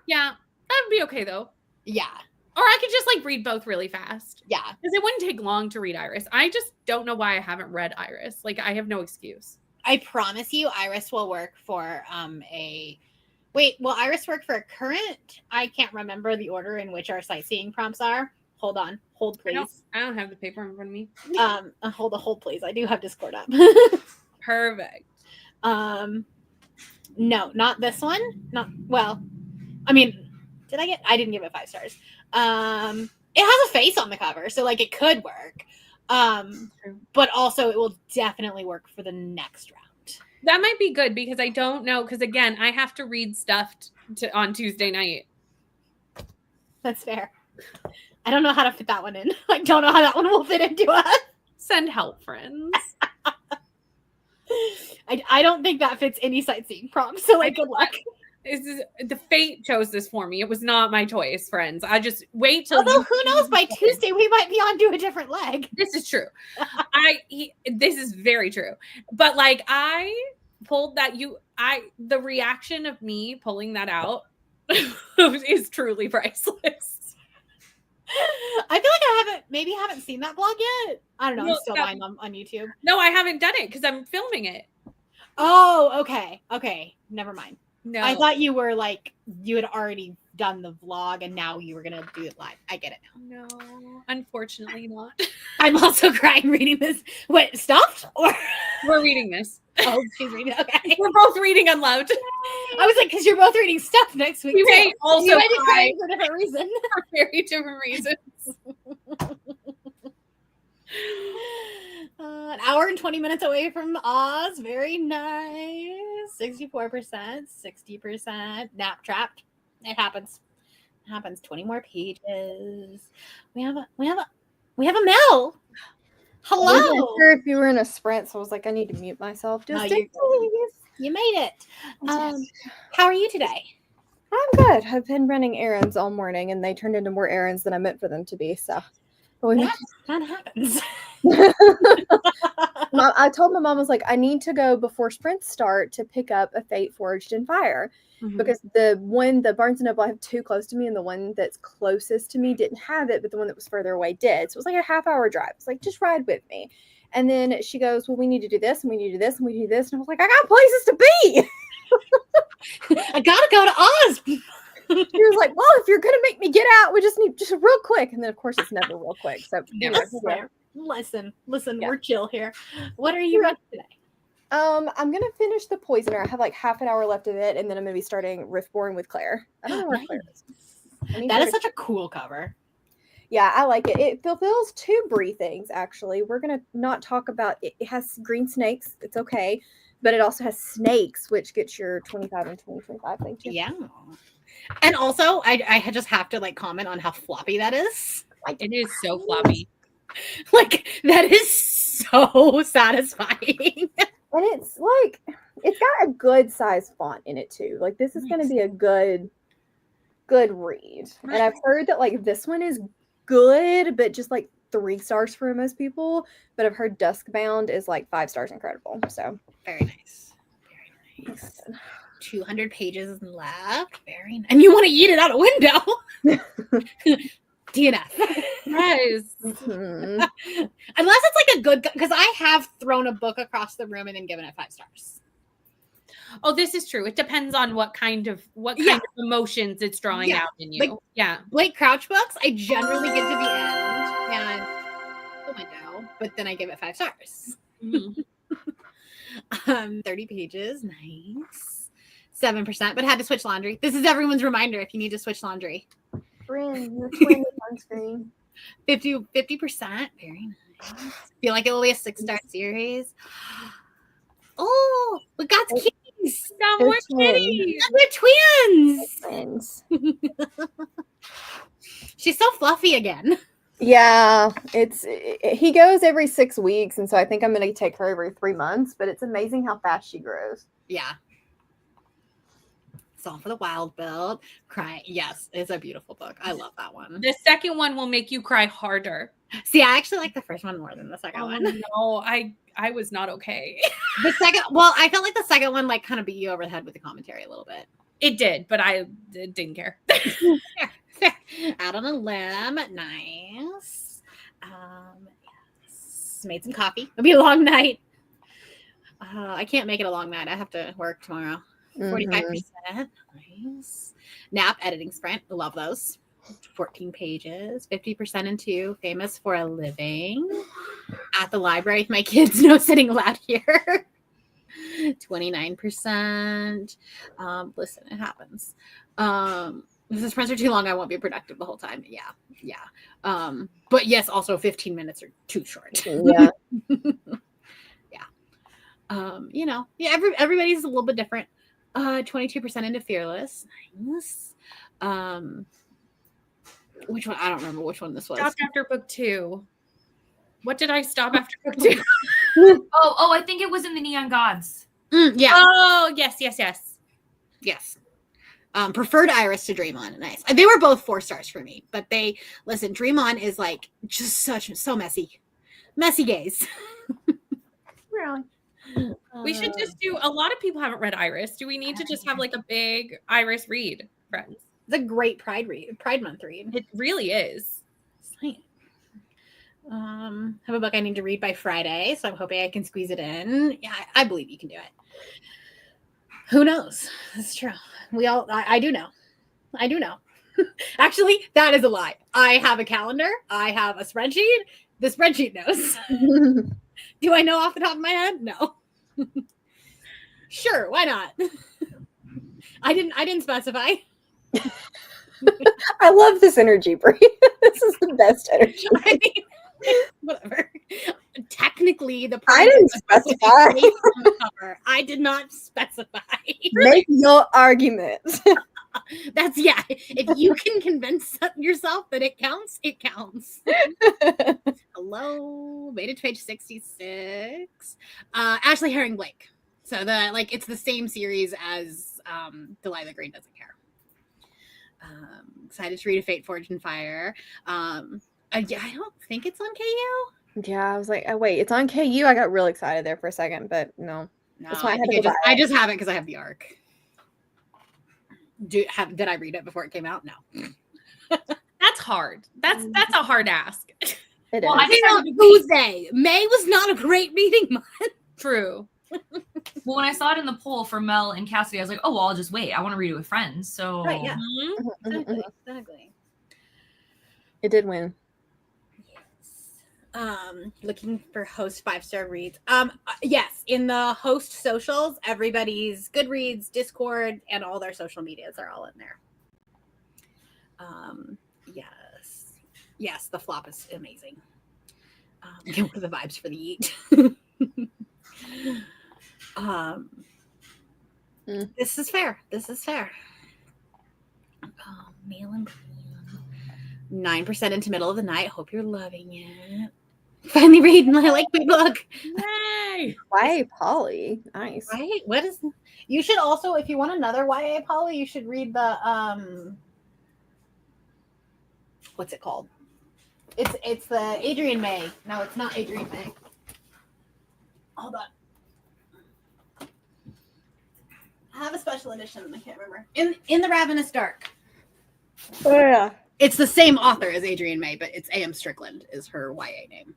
Yeah, that would be okay though. Yeah. Or I could just like read both really fast. Yeah. Because it wouldn't take long to read Iris. I just don't know why I haven't read Iris. Like I have no excuse. I promise you, Iris will work for will Iris work for a current? I can't remember the order in which our sightseeing prompts are. Hold on. Hold, please. I don't have the paper in front of me. Hold, please. I do have Discord up. Perfect. No, not this one. I didn't give it 5 stars. It has a face on the cover, so like it could work. But also it will definitely work for the next round. That might be good because I don't know. Because again, I have to read stuff on Tuesday night. That's fair. I don't know how to fit that one in. I don't know how that one will fit into us. Send help, friends. I don't think that fits any sightseeing prompt. So like, good luck. The fate chose this for me. It was not my choice, friends. I just wait till. Although who knows? By Tuesday we might be onto a different leg. This is true. This is very true. But like I pulled that the reaction of me pulling that out is truly priceless. I feel like I haven't seen that vlog yet. I don't know. No, I'm still buying them on YouTube. No, I haven't done it because I'm filming it. Oh, okay. Okay. Never mind. No. I thought you were like, you had already done the vlog and now you were going to do it live. I get it now. No, unfortunately not. I'm also crying reading this. What, stuffed? Or We're reading this. oh, she's reading. Okay. We're both reading Unloved. I was like, because you're both reading stuff next week. We too. may also you might be cry crying for a different reason. for very different reasons. An hour and 20 minutes away from Oz. Very nice. 64%, 60%. Nap trapped. It happens. 20 more pages. We have a Mel. I wasn't Hello. sure if you were in a sprint, so I was like, I need to mute myself. Just No, in case. You made it. How are you today? I'm good. I've been running errands all morning, and they turned into more errands than I meant for them to be. So, That happens. I told my mom, I was like, I need to go before sprints start to pick up a Fate Forged in Fire. Because the Barnes and Noble I have 2 close to me, and the one that's closest to me didn't have it, but the one that was further away did. So it was like a half-hour drive. It's like, just ride with me. And then she goes, well, we need to do this, and we need to do this, and we need to do this. And I was like, I got places to be. I gotta go to Oz. She was like, well, if you're gonna make me get out, we just need just real quick. And then of course it's never real quick. So Never anyway, Listen, Yeah. we're chill here. What are you running today? I'm gonna finish the Poisoner. I have like half an hour left of it, and then I'm gonna be starting Riftborn with Claire. I don't know where Claire is. That is such a cool cover. Yeah, I like it. It fulfills 2 Brie things, actually. We're going to not talk about it. It has green snakes. It's okay. But it also has snakes, which gets your 25 and 2025. Thank you. Yeah. And also, I just have to like comment on how floppy that is. It is so floppy. Like, that is so satisfying. And it's like, it's got a good size font in it too. Like, this is going to be a good read. And I've heard that like this one is good, but just like 3 stars for most people. But I've heard Duskbound is like 5 stars incredible. So Very nice. Very nice. 200 pages left. Very nice. And you want to eat it out a window. DNF. Yes. mhm. Unless it's like a good, because I have thrown a book across the room and then given it 5 stars. Oh, this is true. It depends on what kind of emotions it's drawing out in you. Like, Blake Crouch books, I generally get to the end and the window, but then I give it 5 stars. 30 pages, nice. 7%, but had to switch laundry. This is everyone's reminder if you need to switch laundry. Bryn, your twin is on screen. 50%, very nice. Feel like it will be a 6-star series. Oh, we got kitties. Got They're more twins. kitties. They're twins. Twins. She's so fluffy again. Yeah, he goes every 6 weeks, and so I think I'm going to take her every 3 months. But it's amazing how fast she grows. Yeah. Song for the Wild Build. Cry. Yes, it's a beautiful book. I love that one. The second one will make you cry harder. See, I actually like the first one more than the second one. No, I was not okay. The second, well, I felt like the second one like kind of beat you over the head with the commentary a little bit. It did, but I didn't care. Fair. Out on a limb. Nice. Yes. Made some coffee. It'll be a long night. I can't make it a long night. I have to work tomorrow. 45%. Nice. Nap editing sprint. Love those. 14 pages. 50% in 2. Famous for a living. At the library with my kids. No sitting allowed here. 29%. Listen, it happens. If the sprints are too long, I won't be productive the whole time. Yeah. But yes, also 15 minutes are too short. Yeah. Yeah. Everybody's a little bit different. 22% into Fearless. Nice. Which one? I don't remember which one this was. Stopped after book 2. What did I stop after book 2? I think it was in the Neon Gods. Yeah. Oh, yes. Yes. Preferred Iris to Dream On. Nice. They were both 4 stars for me, but Dream On is like just so messy. Messy gays. Really? We should just do, a lot of people haven't read Iris. Do we need to just have like a big Iris read, friends? It's a great Pride Month read. It really is. Have a book I need to read by Friday, so I'm hoping I can squeeze it in. Yeah, I believe you can do it. Who knows? That's true. I do know. Actually, that is a lie. I have a calendar. I have a spreadsheet. The spreadsheet knows. Do I know off the top of my head? No. Sure, why not? I didn't specify. I love this energy, Brie. This is the best energy. I mean, whatever. Technically, I didn't specify. On the cover. I did not specify. Make your argument. That's if you can convince yourself that it counts, it counts. Hello, made it to page 66. Ashley Herring Blake. So it's the same series as Delilah Green Doesn't Care. Excited to read A Fate Forged in Fire. I don't think it's on KU. Yeah, I was like, oh wait, it's on KU. I got real excited there for a second, but no. That's why I just have it because I have the ARC. Did I read it before it came out? No. That's hard. That's a hard ask. It is. Well, I think Tuesday. May was not a great reading month. True. Well, when I saw it in the poll for Mel and Cassidy, I was like, oh, well, I'll just wait. I want to read it with friends. So Right, yeah. Exactly. It did win. Looking for host 5-star reads. Yes, in the host socials, everybody's Goodreads, Discord, and all their social medias are all in there. Yes, the flop is amazing. What are the vibes for the eat? This is fair. Male and 9% into Middle of the Night. Hope you're loving it. Finally reading my my book. Yay! YA Polly. Nice. Right? What is you should also, if you want another YA Polly, you should read the what's it called? It's the Adrian May. No, it's not Adrian May. Hold on. I have a special edition, I can't remember. In the Ravenous Dark. Oh yeah. It's the same author as Adrian May, but it's A.M. Strickland is her YA name.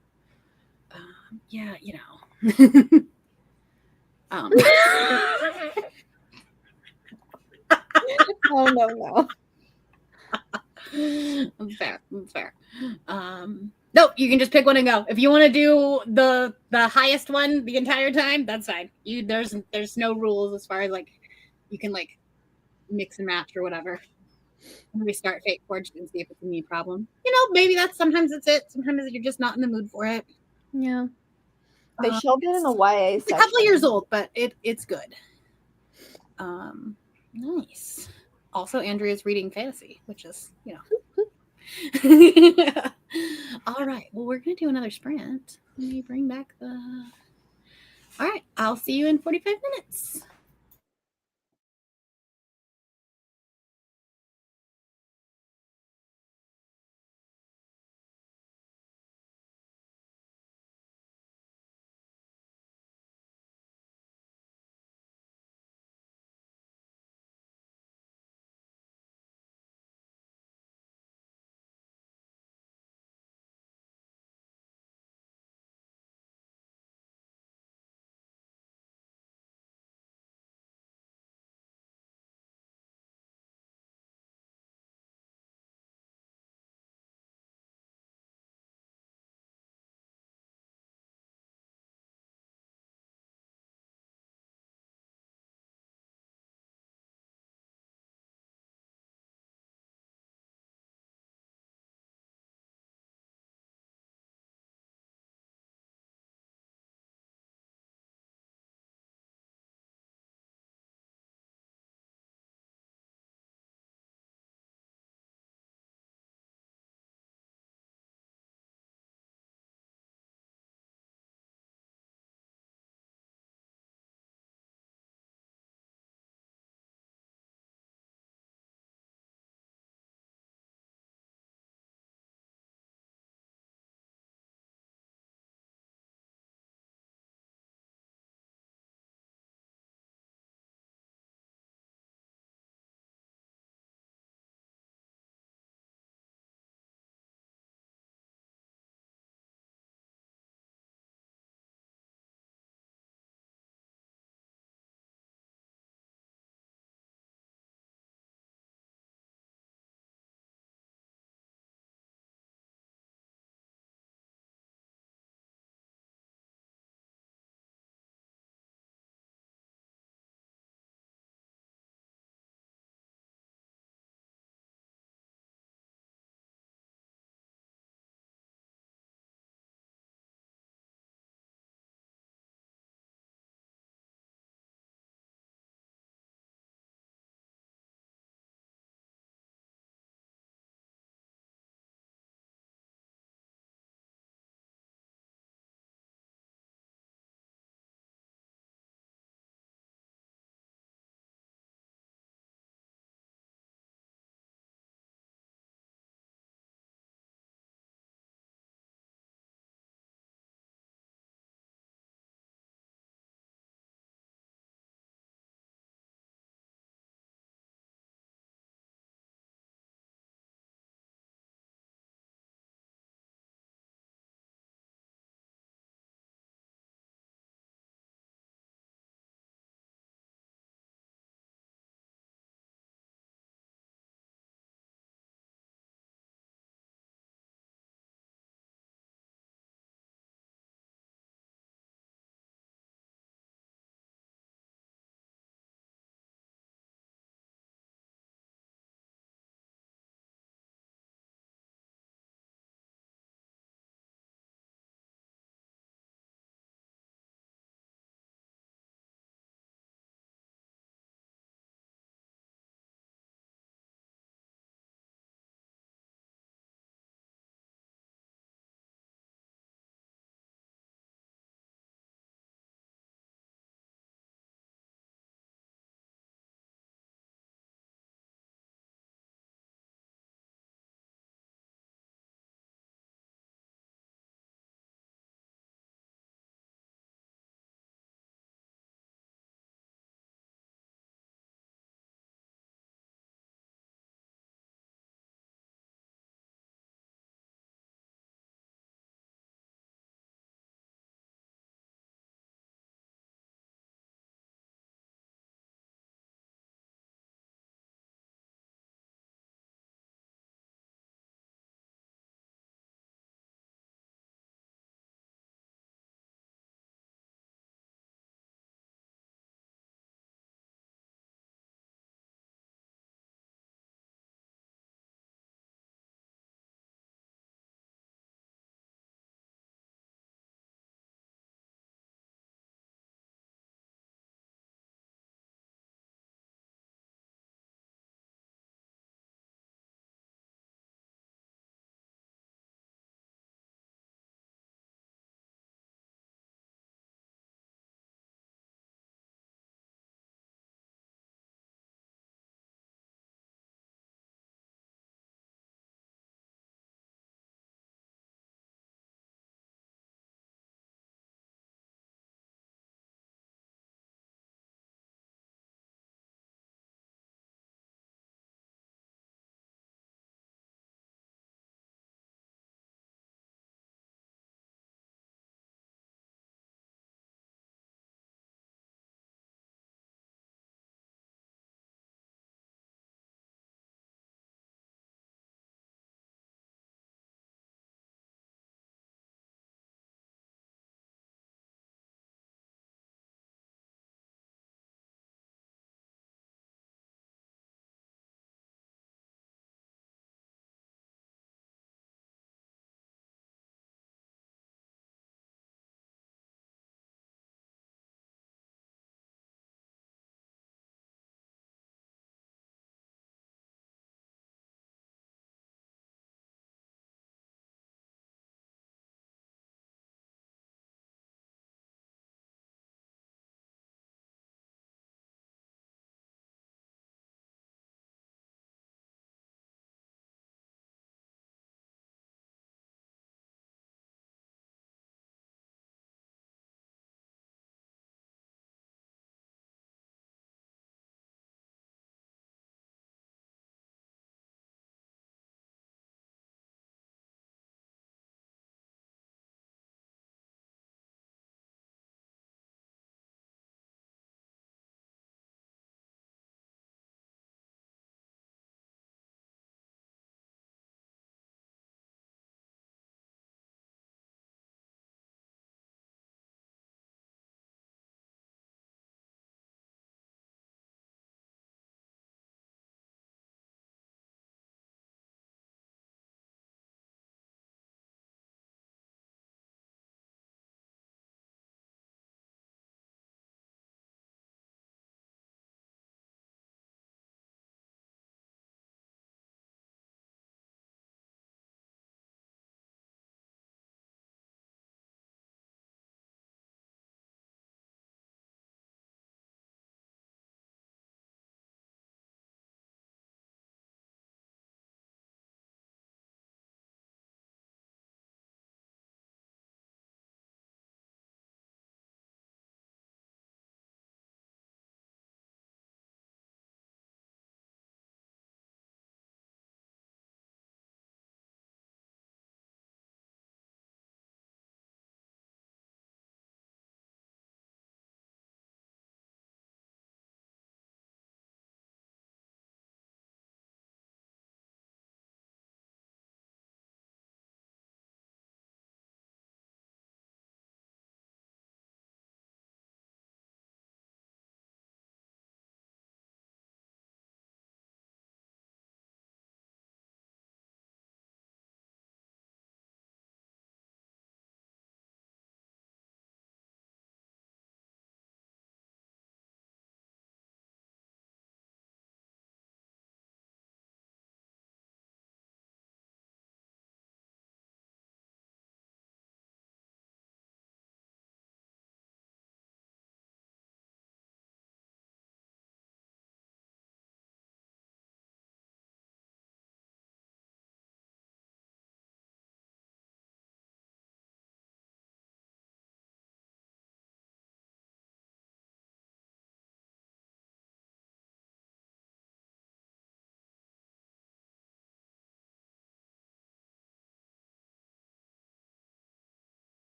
Oh no. Fair, fair. No, you can just pick one and go. If you want to do the highest one the entire time, that's fine. There's no rules as far as like you can like mix and match or whatever. We start Fate Forged and see if it's a me problem. Maybe sometimes it's it. Sometimes you're just not in the mood for it. Yeah. They shelved it in the YA It's section. a couple of years old, but it's good. Nice. Also, Andrea's reading fantasy, which is, All right. Well, we're going to do another sprint. Let me bring back the... All right. I'll see you in 45 minutes.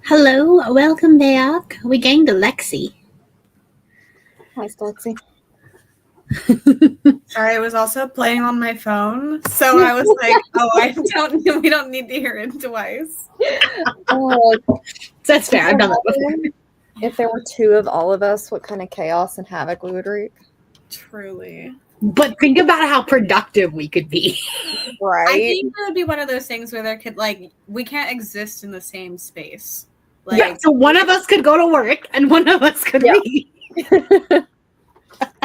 Hello, welcome back. We gained Alexi. Hi, Stoltzy. Sorry, I was also playing on my phone, so I was like, "Oh, we don't need to hear it twice." Oh, That's fair. I've done that before. if there were two of all of us, what kind of chaos and havoc we would wreak? Truly, But think about how productive we could be. Right? I think it would be one of those things where there could we can't exist in the same space. Like, Yeah, so one of us could go to work and one of us could read. I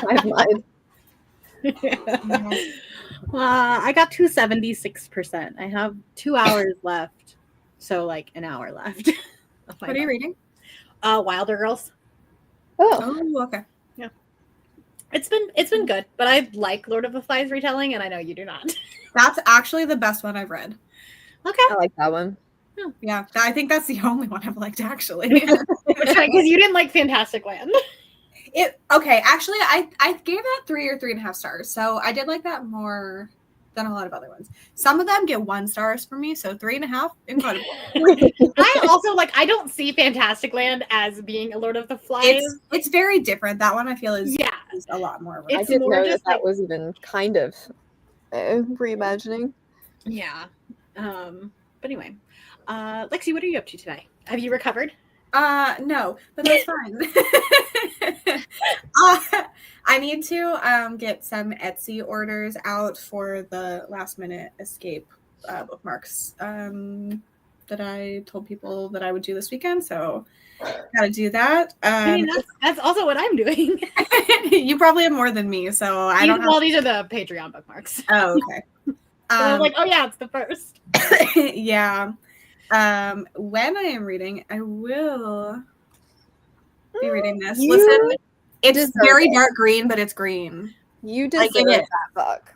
have mine. I got 276%. I have 2 hours left. So like an hour left. what are you reading? Wilder Girls. Oh, Oh, okay. It's been good, but I like Lord of the Flies retelling, and I know you do not. That's actually the best one I've read. Okay. I like that one. Yeah, I think that's the only one I've liked actually. Because you didn't like Fantastic Land. Actually, I gave that 3 or 3.5 stars, so I did like that more than a lot of other ones. Some of them get 1 stars from me, so 3.5, incredible. I also I don't see Fantastic Land as being a Lord of the Flies. It's very different. That one I feel is Yeah. is a lot more. It's I didn't more know just that was even kind of reimagining. Yeah. But anyway, Lexi, what are you up to today? Have you recovered? No, but that's fine. I need to get some Etsy orders out for the last minute escape bookmarks that I told people that I would do this weekend. So gotta do that. I mean, that's also what I'm doing. You probably have more than me, so I don't. Well, these are the Patreon bookmarks. Oh, okay. I was like, oh yeah, it's the first. Yeah. When I am reading, I will be reading this. Listen, it's very dark green, but it's green. You deserve that book.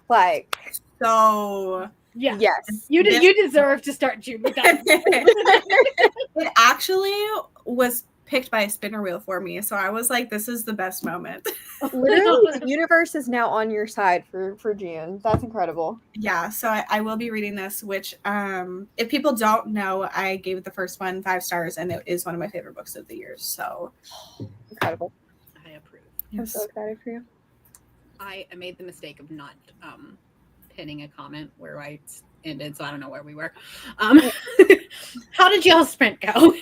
So yeah, yes, you deserve to start June with that. It actually was picked by a spinner wheel for me, so I was like, this is the best moment. Literally, the universe is now on your side for June. That's incredible. Yeah, so I will be reading this, which if people don't know, I gave the first one 5 stars, and it is one of my favorite books of the year. So incredible. I approve. I'm so excited for you. I made the mistake of not pinning a comment where I ended, so I don't know where we were. How did y'all sprint go?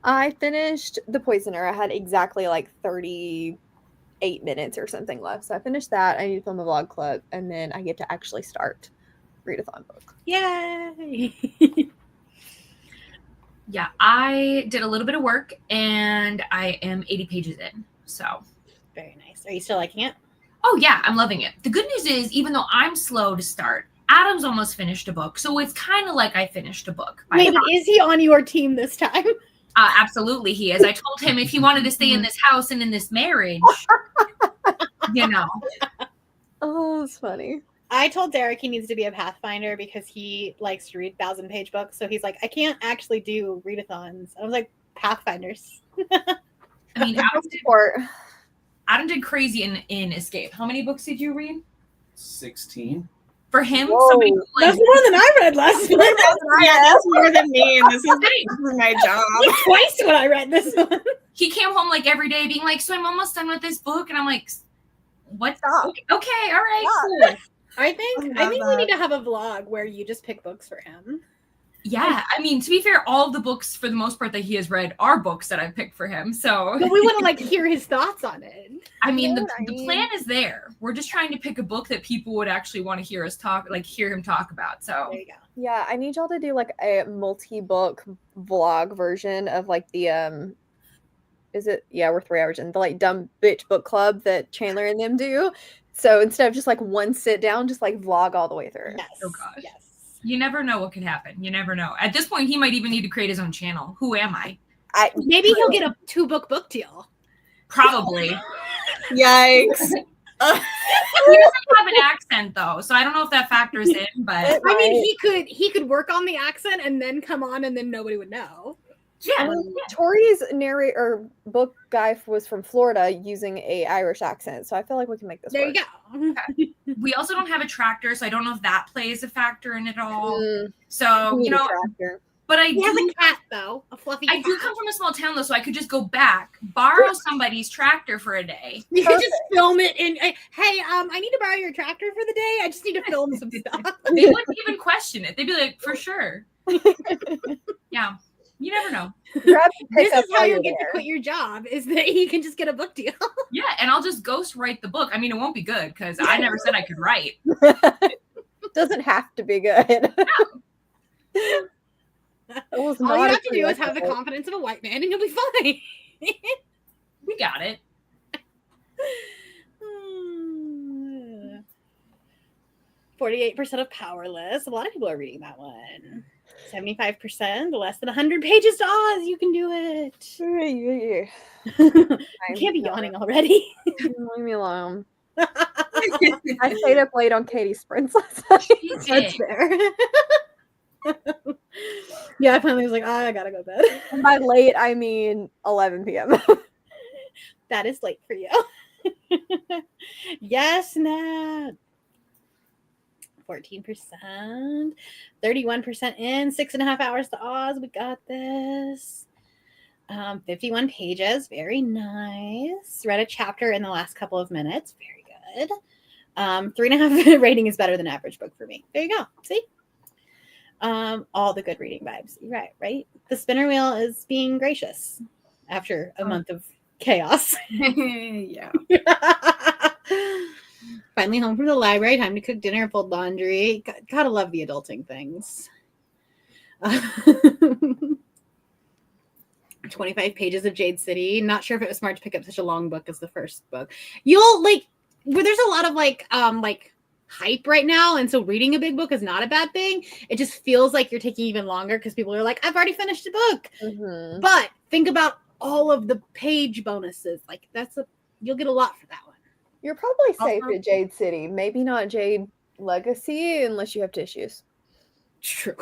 I finished The Poisoner. I had exactly 38 minutes or something left. So I finished that. I need to film a vlog clip, and then I get to actually start Readathon book. Yay! Yeah, I did a little bit of work and I am 80 pages in. So very nice. Are you still liking it? Oh yeah, I'm loving it. The good news is, even though I'm slow to start, Adam's almost finished a book. So it's kind of like I finished a book. Wait, is he on your team this time? Absolutely he is. I told him if he wanted to stay in this house and in this marriage, Oh, it's funny. I told Derek he needs to be a Pathfinder because he likes to read 1,000-page books. So he's like, I can't actually do readathons. I was like, Pathfinders. I mean, Adam did crazy in Escape. How many books did you read? 16. For him, somebody that's more than I read last month. That's more than me, and this is my job. Twice what I read this one. He came home every day being like, so I'm almost done with this book, and I'm like, what? Okay, all right, cool. I think we need to have a vlog where you just pick books for him. Yeah, I mean, to be fair, all of the books for the most part that he has read are books that I've picked for him. So, but we want to hear his thoughts on it. I mean, the plan is there. We're just trying to pick a book that people would actually want to hear us talk, hear him talk about. So there you go. Yeah, I need y'all to do a multi-book vlog version of the we're 3 hours in the dumb bitch book club that Chandler and them do. So instead of just one sit down, just vlog all the way through. Yes. Oh gosh. Yes. You never know what could happen. You never know. At this point, he might even need to create his own channel. Who am I? Maybe he'll get a 2-book deal. Probably. Yikes. He doesn't have an accent though, so I don't know if that factors in. But I mean, he could work on the accent and then come on, and then nobody would know. Yeah. Tori's book guy was from Florida using a Irish accent, so I feel like we can make this work. There you go. Okay. We also don't have a tractor, so I don't know if that plays a factor in it all. Mm, So But He has a cat though, a fluffy I cat. do come from a small town though, so I could just go back, borrow somebody's tractor for a day. You could just film it in. Hey, I need to borrow your tractor for the day. I just need to film some stuff. They wouldn't even question it. They'd be like, for sure. Yeah. You never know. Grab This pickup is how while you you're get to there. quit your job. Is that he can just get a book deal. Yeah, and I'll just ghost write the book. I mean, it won't be good because I never said I could write. Doesn't have to be good. It was All not you a have to do is have the prerequisite. confidence of a white man, and you'll be fine. We got it. 48% of Powerless. A lot of people are reading that one. 75%, less than 100 pages to Oz. You can do it. You can't be yawning already. Leave me alone. I stayed up late on Katie's sprints last night. You That's did. fair. Yeah, I finally was like, I gotta go to bed. And by late, I mean 11 p.m. That is late for you. Yes, Nat. 14%, 31% in, 6.5 hours to Oz. We got this. 51 pages, very nice. Read a chapter in the last couple of minutes, very good. 3.5 rating is better than average book for me. There you go. See? All the good reading vibes. Right? The spinner wheel is being gracious after a month of chaos. Yeah. Finally home from the library, time to cook dinner, fold laundry. Gotta love the adulting things. 25 pages of Jade City. Not sure if it was smart to pick up such a long book as the first book. You'll where there's a lot of hype right now, and so reading a big book is not a bad thing. It just feels like you're taking even longer because people are like, I've already finished a book. Mm-hmm. But think about all of the page bonuses. You'll get a lot for that one. You're probably safe Also- at Jade City. Maybe not Jade Legacy unless you have tissues. True.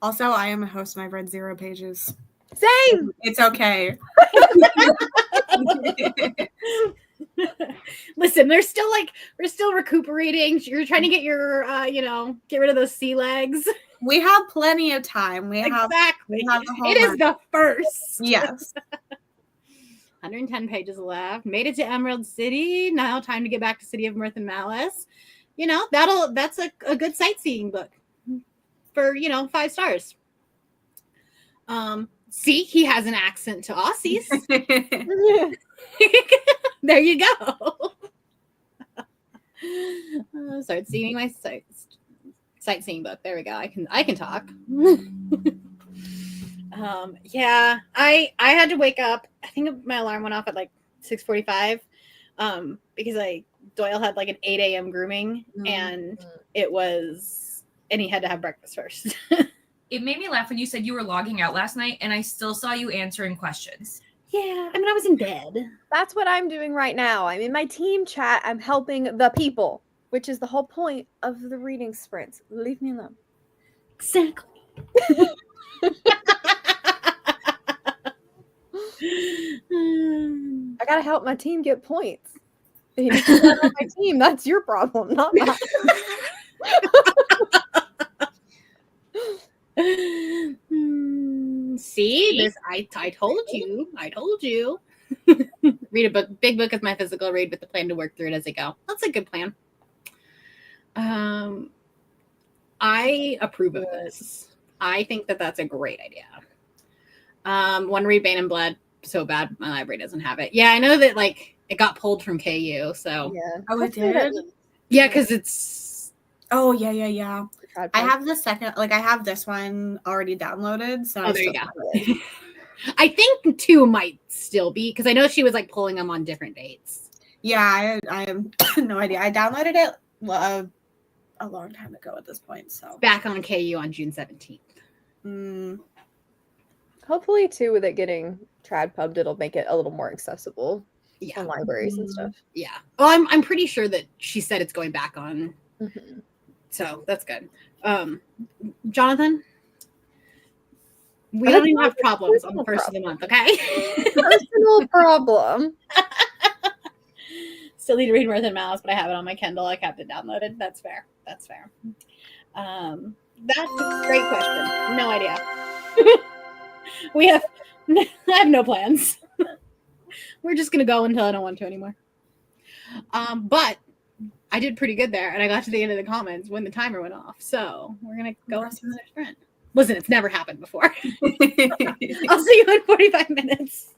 Also, I am a host and I've read 0 pages. Same. It's okay. Listen, we're still recuperating. You're trying to get your get rid of those sea legs. We have plenty of time. We have Exactly. the whole It is month. the first. Yes. 110 pages left. Made it to Emerald City. Now time to get back to City of Mirth and Malice. That's a good sightseeing book for 5 stars. See, he has an accent to Aussies. There you go. Start seeing my sightseeing book. There we go. I can talk. Yeah, I had to wake up. I think my alarm went off at 6:45 because Doyle had an 8 a.m. grooming, and he had to have breakfast first. It made me laugh when you said you were logging out last night and I still saw you answering questions. Yeah, I was in bed. That's what I'm doing right now. I'm in my team chat. I'm helping the people, which is the whole point of the reading sprints. Leave me alone. Exactly. I gotta help my team get points. You need to help my team. That's your problem, not mine. See, this I told you. Read a book. Big book is my physical read with the plan to work through it as I go. That's a good plan. I approve of this. I think that's a great idea. Want to read Bane and Blood so bad my library doesn't have it. Yeah, I know that it got pulled from KU, so Yeah. Oh, it Hopefully that- did? yeah, because it's Oh, yeah. Tried I to- have the second, I have this one already downloaded. So Oh, there you go. I think 2 might still be because I know she was pulling them on different dates. Yeah, I have no idea. I downloaded it a long time ago at this point. So Back on KU on June 17th. Hopefully, too, with it getting trad pubbed, it'll make it a little more accessible Yeah. on libraries and stuff. Yeah. Well, I'm pretty sure that she said it's going back on. Mhm. So that's good. Jonathan, we I don't have even have a problems on the personal first of the month, okay? Personal problem. Still need to read Mirth and Malice, but I have it on my Kindle. I kept it downloaded. That's fair. That's a great question. No idea. I have no plans. We're just gonna go until I don't want to anymore. But I did pretty good there, and I got to the end of the comments when the timer went off. So we're gonna go on to the next friend. Listen, it's never happened before. I'll see you in 45 minutes.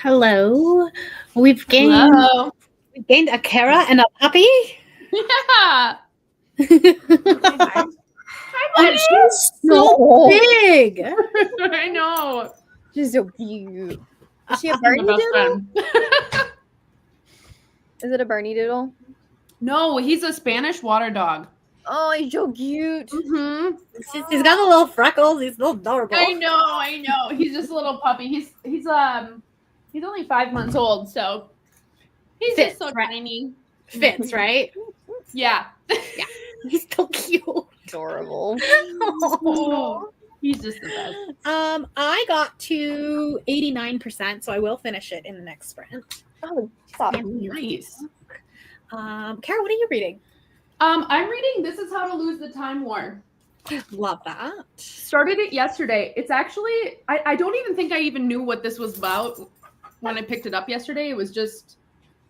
Hello. We've gained Hello. a Kara and a puppy. Yeah. And she's so big. I know. She's so cute. Is she a My Bernie best Doodle? friend. Is it a Bernie Doodle? No, he's a Spanish water dog. Oh, he's so cute. Mm-hmm. He's got the little freckles. He's a little adorable. I know. He's just a little puppy. He's only 5 months old, so he's Fits, just so right? tiny. Fits, right? Yeah. He's so cute. Adorable. Oh, he's just the best. I got to 89%, so I will finish it in the next sprint. Oh, stop. Nice. Kara, what are you reading? I'm reading This Is How to Lose the Time War. Love that. Started it yesterday. It's actually, I don't even think I even knew what this was about when I picked it up yesterday. It was just,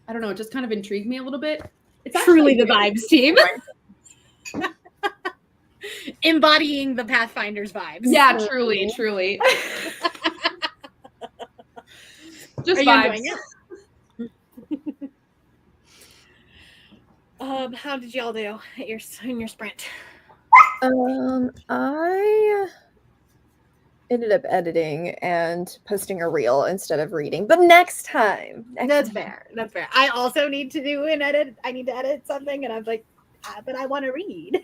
I don't know, it just kind of intrigued me a little bit. It's Truly the actually vibes team. Embodying the Pathfinder's vibes. Yeah, truly. Just Are you vibes. enjoying it? How did y'all do at in your sprint? I ended up editing and posting a reel instead of reading, but next time. That's fair. That's fair. I also need to do an edit. I need to edit something, and I'm like, but I want to read.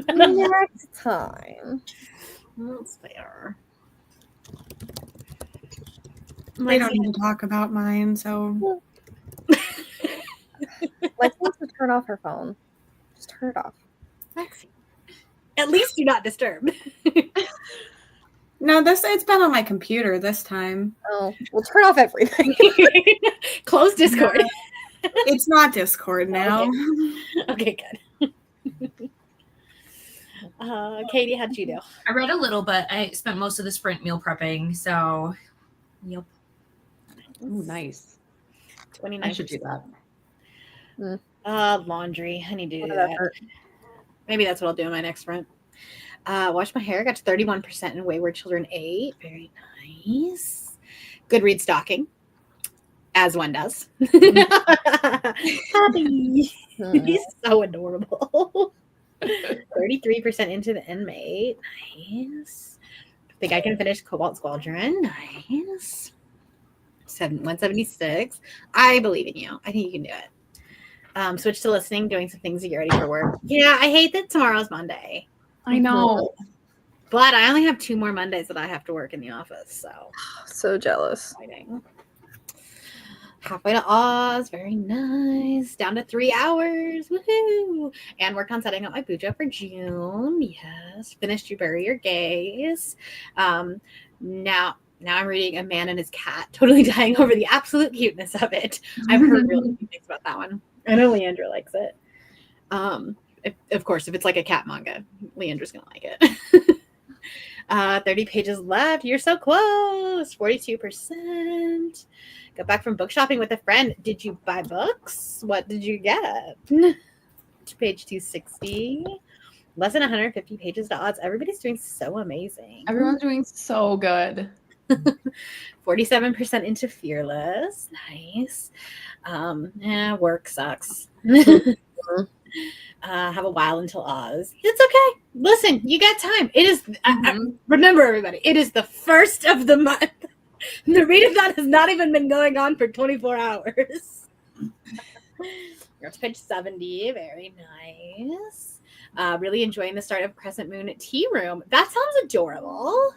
Next time. That's fair. I don't need to talk about mine, so Lex wants to turn off her phone. Just turn it off. At least do not disturb. no, it's been on my computer this time. Oh, we'll turn off everything. Close Discord. It's not Discord now. Okay, good. Katie, how'd you do? I read a little, but I spent most of the sprint meal prepping, so yep. Ooh, nice. 29%. I should do that. Laundry. I need to do that. Maybe that's what I'll do in my next sprint. Wash my hair. Got to 31% in Wayward Children 8. Very nice. Goodreads stalking. As one does. Happy. He's so adorable. 33% into the inmate. Nice. Think I can finish Cobalt Squadron. Nice. 176. I believe in you. I think you can do it. Switch to listening, doing some things to get ready for work. Yeah, I hate that tomorrow's Monday. I know. But I only have 2 more Mondays that I have to work in the office. So jealous. Exciting. Halfway to Oz. Very nice. Down to 3 hours. Woohoo. And worked on setting up my Bujo for June. Yes. Finished You Bury Your Gaze. Now I'm reading A Man and His Cat. Totally dying over the absolute cuteness of it. I've heard really good things about that one. I know Leandra likes it. Of course, if it's like a cat manga, Leandra's going to like it. 30 pages left. You're so close. 42%. Got back from book shopping with a friend. Did you buy books? What did you get? Page 260. Less than 150 pages to odds. Everybody's doing so amazing. Everyone's doing so good. 47% into Fearless. Nice. Work sucks. Have a while until Oz. It's okay. Listen, you got time. It is. Remember, everybody. It is the first of the month. The readathon has not even been going on for 24 hours. You're to page 70. Very nice. Really enjoying the start of Crescent Moon Tea Room. That sounds adorable.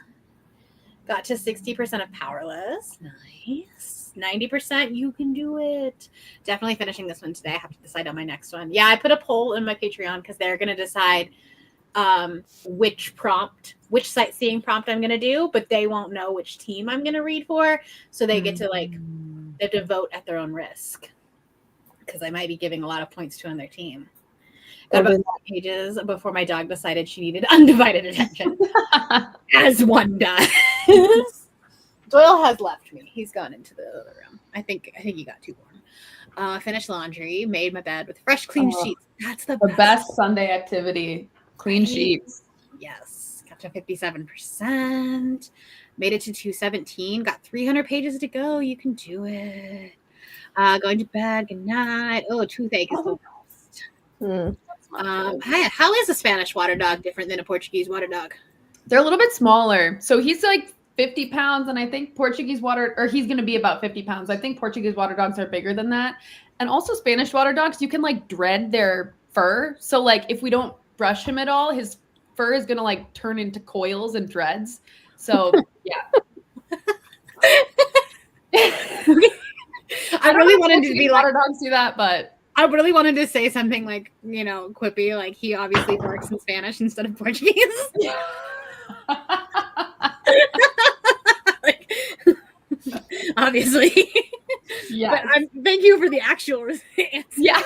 Got to 60% of Powerless. Nice. 90%. You can do it. Definitely finishing this one today. I have to decide on my next one. Yeah, I put a poll in my Patreon because they're going to decide which sightseeing prompt I'm going to do, but they won't know which team I'm going to read for. So they get to they have to vote at their own risk because I might be giving a lot of points to on their team. Got about 5 pages before my dog decided she needed undivided attention, as one does. Doyle has left me. He's gone into the other room. I think he got too warm. Finished laundry, made my bed with fresh, clean sheets. That's the best Sunday activity. Clean sheets. Yes, got to 57%. Made it to 217. Got 300 pages to go. You can do it. Going to bed. Good night. Oh, toothache is the worst. How is a Spanish water dog different than a Portuguese water dog? They're a little bit smaller. So he's like 50 pounds, and I think Portuguese water, or he's going to be about 50 pounds. I think Portuguese water dogs are bigger than that. And also Spanish water dogs, you can like dread their fur. So like if we don't brush him at all, his fur is going to like turn into coils and dreads. So yeah. I really wanted to be like, water dogs do that, but I really wanted to say something like, you know, quippy, like he obviously works in Spanish instead of Portuguese. Like, obviously. Yeah. But thank you for the actual answer. Yeah.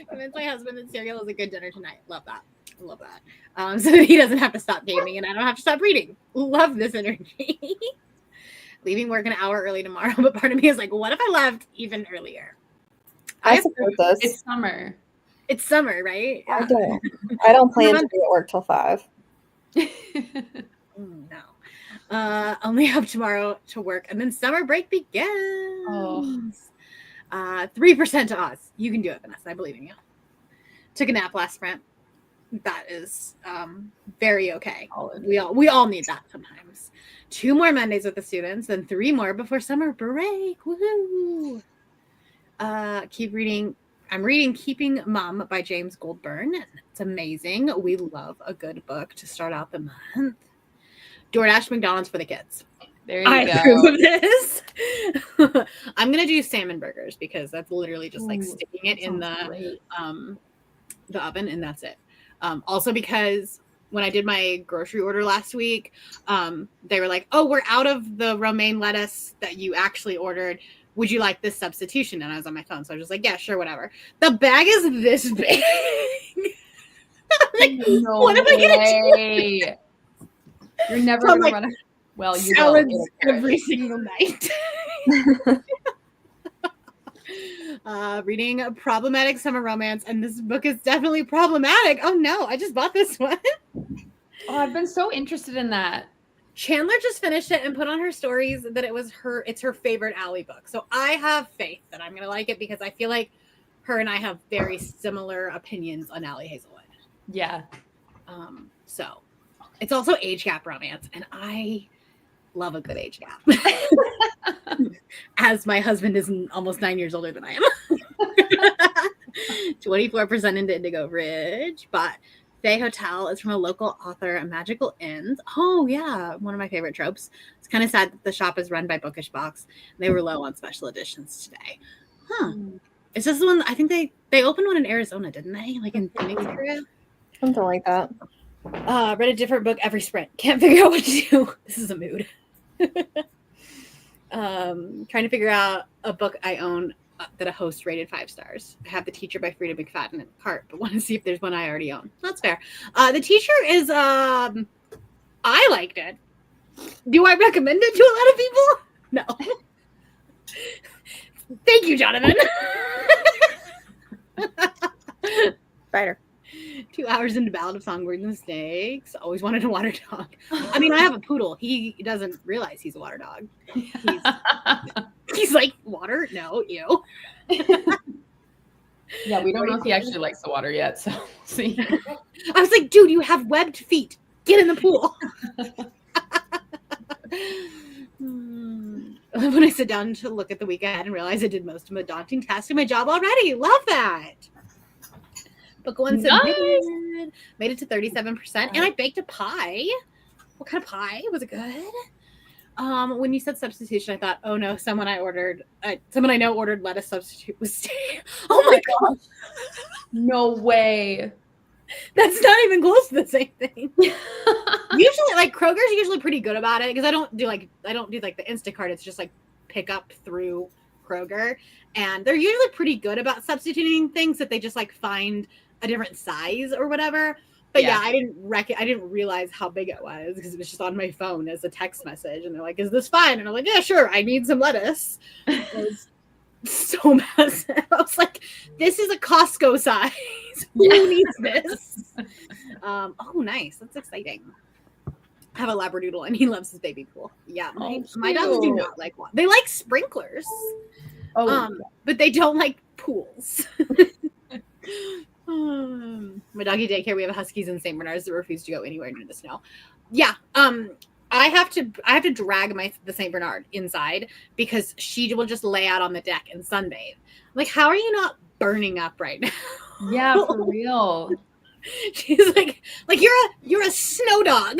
Convince my husband that cereal is a good dinner tonight. Love that. Love that. So that he doesn't have to stop gaming and I don't have to stop reading. Love this energy. Leaving work an hour early tomorrow, but part of me is like, what if I left even earlier? I support this. It's summer. It's summer, right? I don't plan to be at work till 5. No. Only up tomorrow to work, and then summer break begins. Oh. 3% to Oz. You can do it, Vanessa. I believe in you. Took a nap last sprint. That is very okay. We all need that sometimes. 2 more Mondays with the students, then 3 more before summer break. Woohoo! Keep reading. I'm reading Keeping Mum by James Goldburn. It's amazing. We love a good book to start out the month. DoorDash McDonald's for the kids. There you I go. approve of this. I'm gonna do salmon burgers because that's literally just like sticking it in the oven and that's it. Also because when I did my grocery order last week, they were like, "Oh, we're out of the romaine lettuce that you actually ordered. Would you like this substitution?" And I was on my phone, so I was just like, "Yeah, sure, whatever." The bag is this big. Like, No what am I gonna do? You're never So gonna like, run out. Well, you salads will. every single night. Reading a problematic summer romance, and this book is definitely problematic. Oh no, I just bought this one. Oh, I've been so interested in that. Chandler just finished it and put on her stories that it's her favorite Allie book. So I have faith that I'm gonna like it because I feel like her and I have very similar opinions on Allie Hazelwood. Yeah. So it's also age gap romance, and I love a good age gap. As my husband is almost 9 years older than I am. 24% into Indigo Ridge, but Faye Hotel is from a local author, Magical Inns. Oh yeah, one of my favorite tropes. It's kind of sad that the shop is run by Bookish Box. They were low on special editions today. Is this the one? I think they opened one in Arizona, didn't they? Like in Phoenix area? Something like that. Read a different book every sprint. Can't figure out what to do. This is a mood. Trying to figure out a book I own that a host rated 5 stars. I have The Teacher by Frida McFadden in the cart, but want to see if there's one I already own. That's fair. The Teacher is I liked it. Do I recommend it to a lot of people? No. Thank you, Jonathan. Spider. 2 hours into Ballad of Songbirds and Snakes. Always wanted a water dog. I mean, I have a poodle. He doesn't realize he's a water dog. He's like, water? No, you. Yeah, we don't know if he actually likes the water yet, so we'll see. I was like, dude, you have webbed feet. Get in the pool. When I sit down to look at the week ahead and realize I did most of my daunting tasks in my job already. Love that. Book one submitted. Made it to 37%. And I baked a pie. What kind of pie? Was it good? When you said substitution, I thought, oh no, someone I know ordered lettuce substitute with steak. Oh my gosh. No way. That's not even close to the same thing. Usually, like Kroger's usually pretty good about it because I don't do like the Instacart. It's just like pick up through Kroger, and they're usually pretty good about substituting things that they just like find a different size or whatever. But yeah, I didn't realize how big it was because it was just on my phone as a text message, and they're like, "Is this fine?" And I'm like, "Yeah, sure. I need some lettuce." so massive. I was like, this is a Costco size. Yeah. Who needs this? Oh, nice. That's exciting. I have a Labradoodle and he loves his baby pool. Yeah, my dogs do cute. not like one. They like sprinklers, Oh, but they don't like pools. My doggy daycare, we have Huskies and Saint Bernards that refuse to go anywhere near the snow. Yeah, I have to drag the Saint Bernard inside because she will just lay out on the deck and sunbathe. Like, how are you not burning up right now? yeah, for real. She's like you're a snow dog.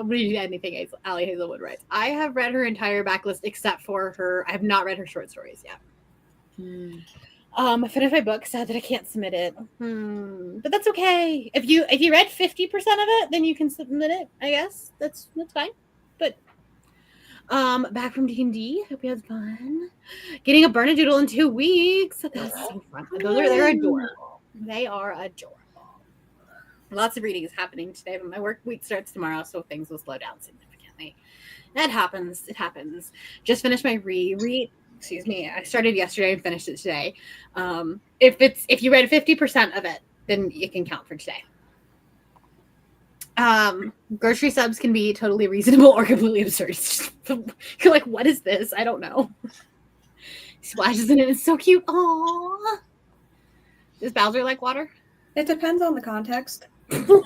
Read anything Allie Hazelwood writes. I have read her entire backlist except for her. I have not read her short stories yet. I finished my book. Sad that I can't submit it. But that's okay. If you read 50% of it, then you can submit it. I guess that's fine. But back from D&D. Hope you had fun. Getting a Bernedoodle in 2 weeks. That's so fun. They're adorable. They are adorable. Lots of reading is happening today, but my work week starts tomorrow, so things will slow down significantly. That happens. It happens. Just finished my reread. Excuse me. I started yesterday and finished it today. If you read 50% of it, then it can count for today. Grocery subs can be totally reasonable or completely absurd. You're like, what is this? I don't know. Splashes in it. It's so cute. Aww. Does Bowser like water? It depends on the context. You're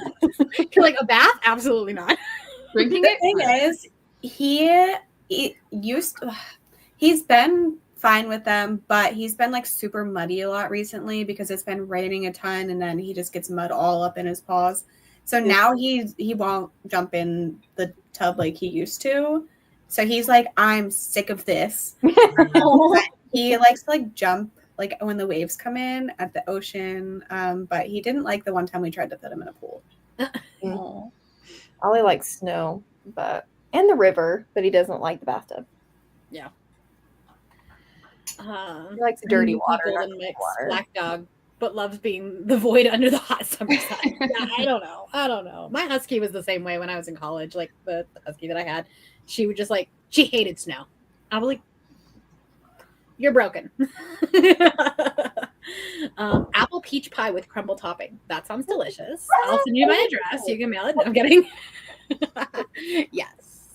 like, a bath? Absolutely not. Drinking The it? thing is, he's been fine with them, but he's been like super muddy a lot recently because it's been raining a ton, and then he just gets mud all up in his paws. So now he won't jump in the tub like he used to. So he's like, I'm sick of this. He likes to like jump like when the waves come in at the ocean, but he didn't like the one time we tried to put him in a pool. Ollie likes snow, and the river, but he doesn't like the bathtub. Yeah. He likes dirty water. not Golden clean mix, water. black dog, but loves being the void under the hot summer sun. Yeah, I don't know. My husky was the same way when I was in college. Like the husky that I had, she would just like, she hated snow. I was like, you're broken. Apple peach pie with crumble topping. That sounds delicious. I'll send you my address. You can mail it. No, I'm kidding. Yes.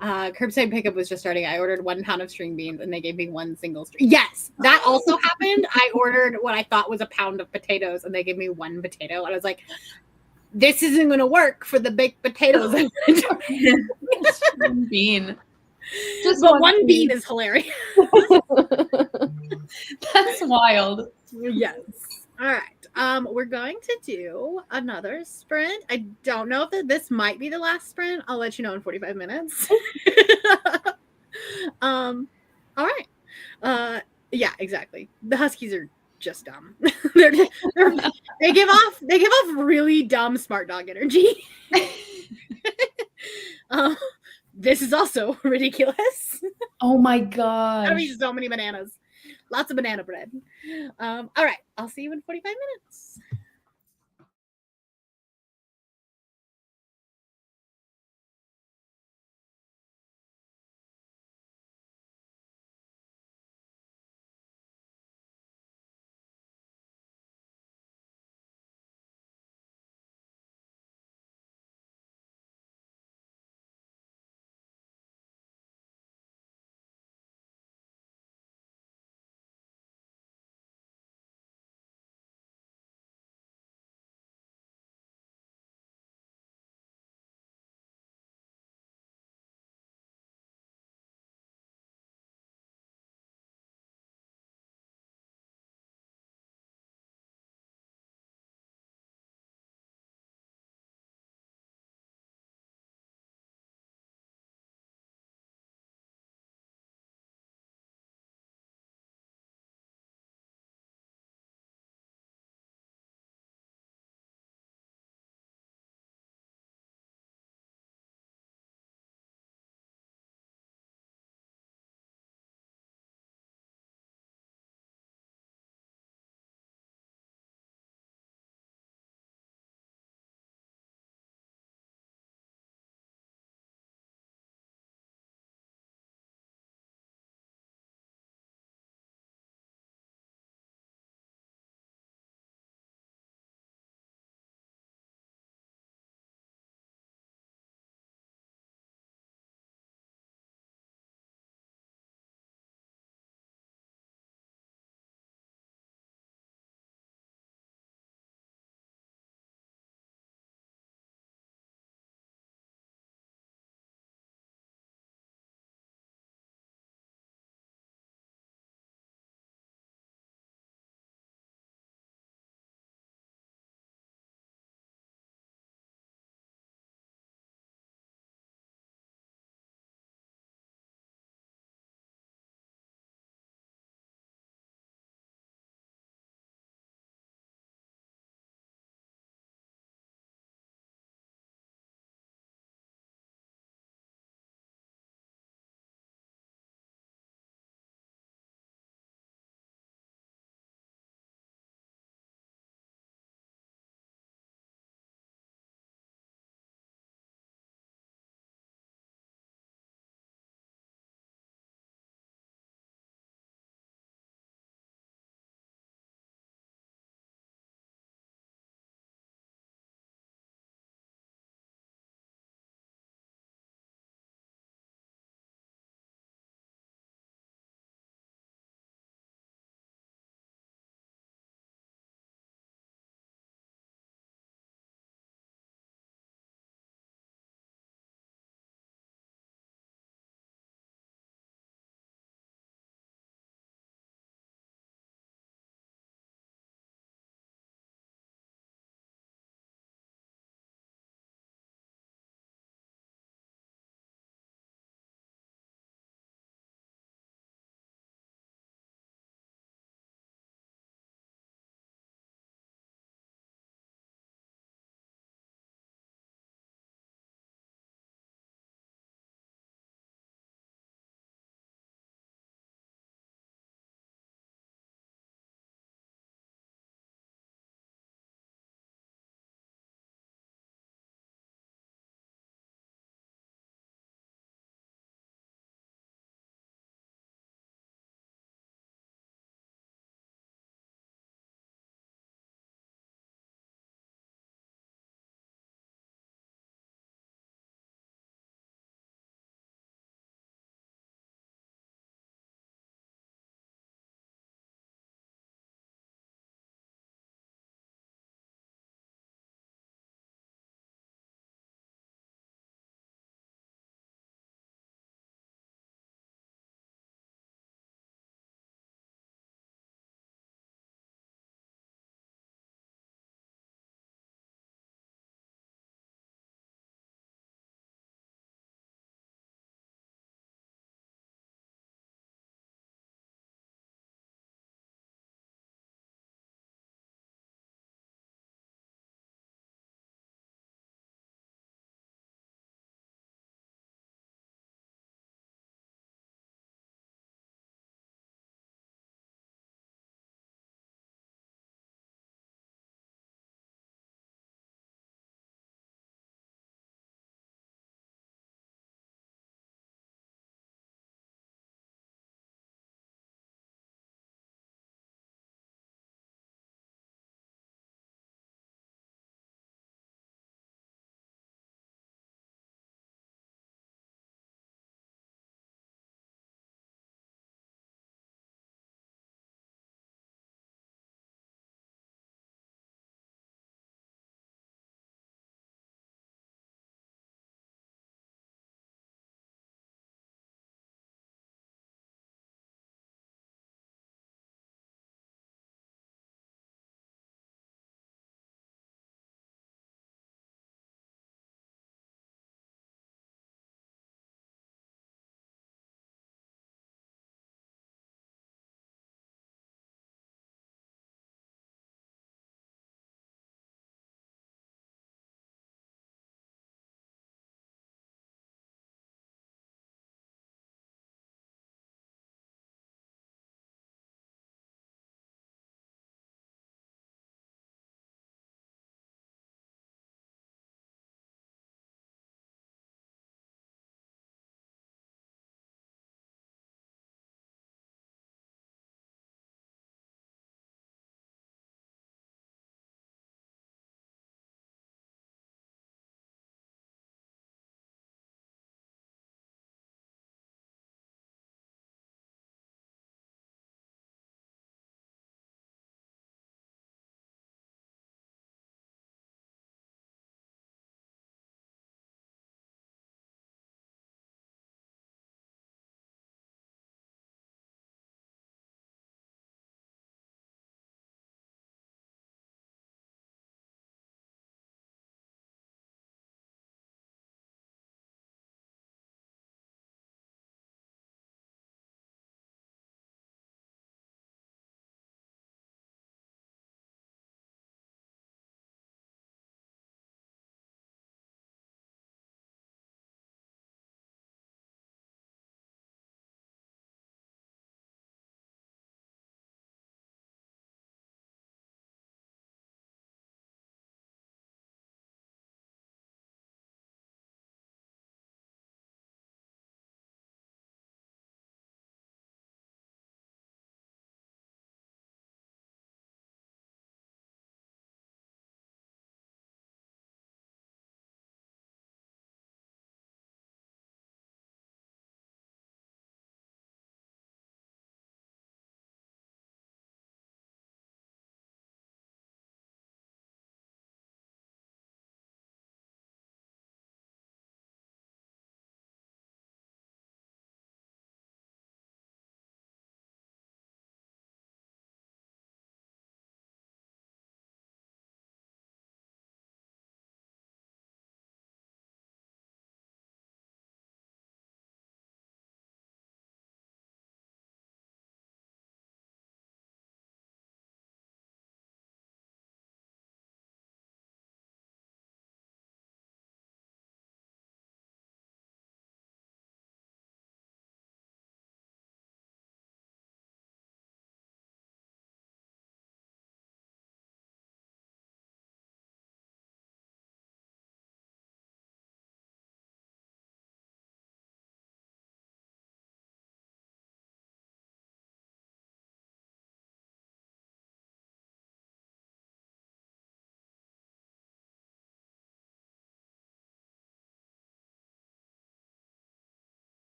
Curbside pickup was just starting. I ordered 1 pound of string beans and they gave me 1 single string. Yes, that also happened. I ordered what I thought was a pound of potatoes and they gave me 1 potato. I was like, this isn't going to work for the baked potatoes. Bean. But one bean is hilarious. That's wild. Yes. All right. We're going to do another sprint. I don't know if this might be the last sprint. I'll let you know in 45 minutes. All right. Yeah, exactly. The Huskies are just dumb. They give off really dumb smart dog energy. This is also ridiculous. Oh my I gosh. mean, so many bananas. Lots of banana bread. All right. I'll see you in 45 minutes.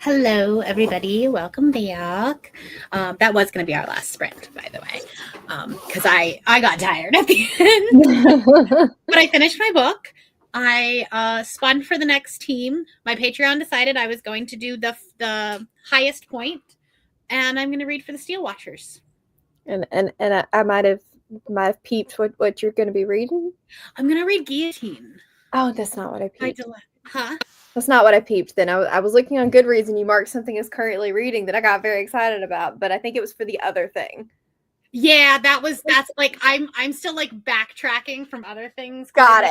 Hello, everybody. Welcome back. That was going to be our last sprint, by the way, because I got tired at the end. But I finished my book. I spun for the next team. My Patreon decided I was going to do the highest point, and I'm going to read for the Steel Watchers. and I might have peeped what you're going to be reading. I'm going to read Guillotine. Oh, that's not what I peeped. Huh? That's not what I peeped. Then I was looking on Goodreads and you marked something as currently reading that I got very excited about, but I think it was for the other thing. Yeah, that's like I'm still like backtracking from other things. Got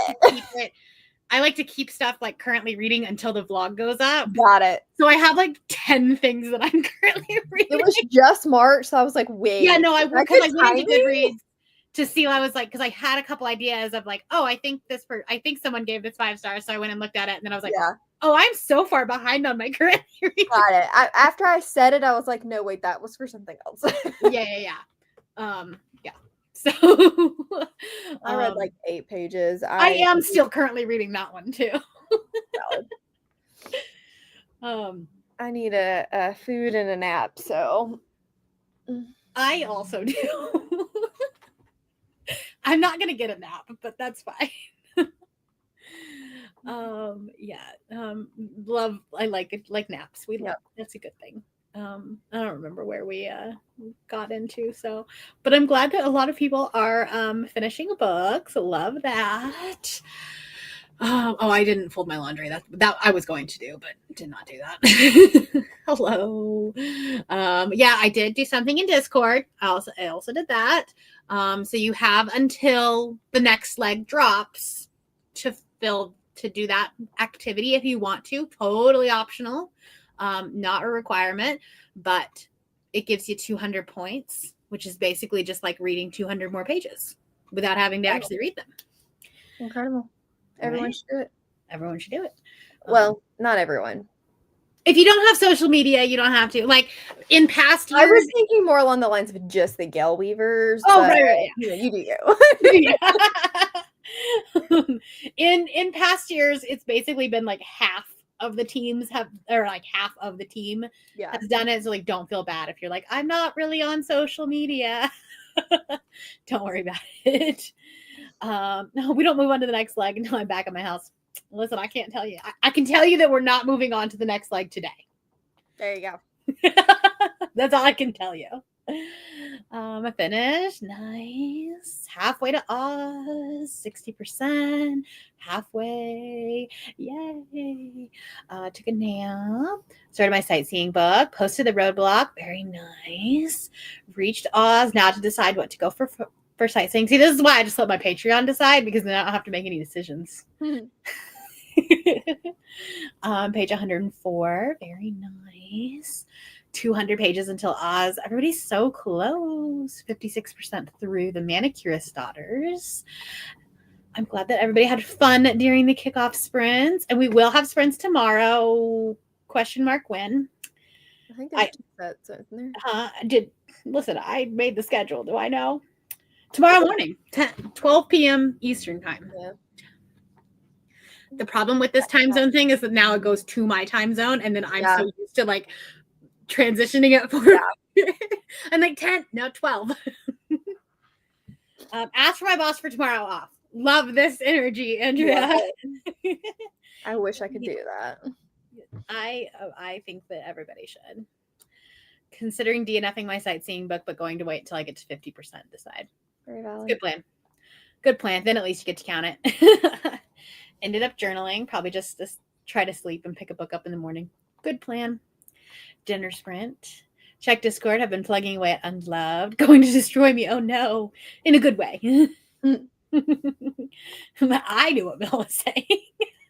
I like to keep stuff like currently reading until the vlog goes up. Got it. So I have like 10 things that I'm currently reading. It was just March, so I was like, wait. Yeah, no, I went into Goodreads to see. I was like, because I had a couple ideas of like, oh, I think someone gave this 5 stars, so I went and looked at it, and then I was like, yeah. Oh, I'm so far behind on my current reading. Got it. After I said it, I was like, no, wait, that was for something else. Yeah. So I read like 8 pages. I am still currently reading that one too. I need a food and a nap, so I also do. I'm not gonna get a nap, but that's fine. Love. I like naps. That's a good thing. I don't remember where we got into, so, but I'm glad that a lot of people are finishing books. Love that. I didn't fold my laundry. That I was going to do, but did not do that. Hello. I did do something in Discord. I also did that. So you have until the next leg drops to do that activity if you want to. Totally optional. Not a requirement, but it gives you 200 points, which is basically just like reading 200 more pages without having to actually read them. Incredible. Everyone should do it. Everyone should do it. Well, not everyone. If you don't have social media, you don't have to. Like in past years, I was thinking more along the lines of just the Gale Weavers. Oh, right. Yeah. You do you. In past years, it's basically been like half of the teams half of the team has done it. So like, don't feel bad if you're like, I'm not really on social media. Don't worry about it. No, we don't move on to the next leg until I'm back at my house. Listen, I can't tell you. I can tell you that we're not moving on to the next leg today. There you go. That's all I can tell you. I finished. Nice. Halfway to Oz. 60%. Halfway. Yay. Took a nap. Started my sightseeing book. Posted the roadblock. Very nice. Reached Oz. Now to decide what to go for sightseeing. See, this is why I just let my Patreon decide, because then I don't have to make any decisions. Page 104. Very nice. 200 pages until Oz. Everybody's so close. 56% through the Manicurist Daughters. I'm glad that everybody had fun during the kickoff sprints, and we will have sprints tomorrow. Question mark when? I think there's 2 sets, isn't there? Listen, I made the schedule. Do I know? Tomorrow morning, 12 p.m. Eastern time. Yeah. The problem with this time zone thing is that now it goes to my time zone, and then I'm so used to like transitioning it for I'm like 10, no 12. Ask for my boss for tomorrow off. Love this energy, Andrea. I wish I could do that. I think that everybody should. Considering DNFing my sightseeing book, but going to wait until I get to 50% decide. Very valid. Good plan. Then at least you get to count it. Ended up journaling, probably just to try to sleep and pick a book up in the morning. Good plan. Dinner sprint. Check Discord. I've been plugging away at Unloved. Going to destroy me. Oh no. In a good way. I knew what Bill was saying.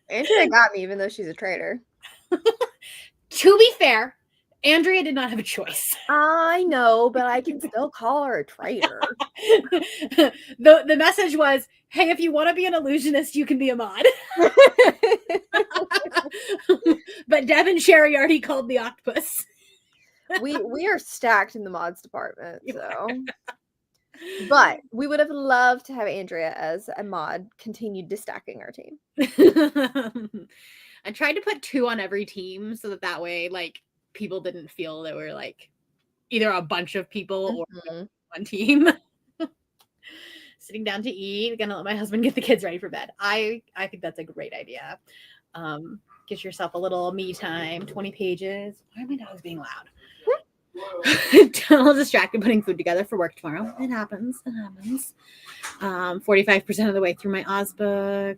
Andrea got me, even though she's a traitor. To be fair, Andrea did not have a choice. I know, but I can still call her a traitor. The message was, hey, if you want to be an illusionist, you can be a mod. But Deb and Sherry already called the octopus. we are stacked in the mods department, so. But we would have loved to have Andrea as a mod, continued destacking our team. I tried to put 2 on every team so that way, like, people didn't feel that we're like either a bunch of people or Mhm. one team. Sitting down to eat, gonna let my husband get the kids ready for bed. I think that's a great idea. Get yourself a little me time, 20 pages. Why are my dogs being loud? A little distracted putting food together for work tomorrow. It happens. 45% of the way through my Oz book.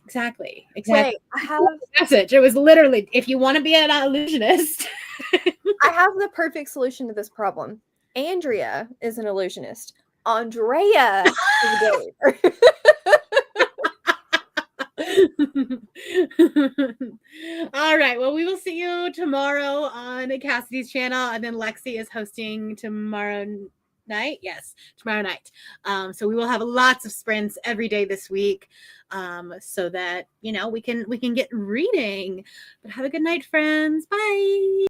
Exactly. Wait, I have Message. It was literally, if you want to be an illusionist. I have the perfect solution to this problem. Andrea is an illusionist. Andrea is a gator. All right. Well, we will see you tomorrow on Cassidy's channel, and then Lexi is hosting tomorrow night. Yes, tomorrow night. So we will have lots of sprints every day this week, so that we can get reading. But have a good night, friends. Bye.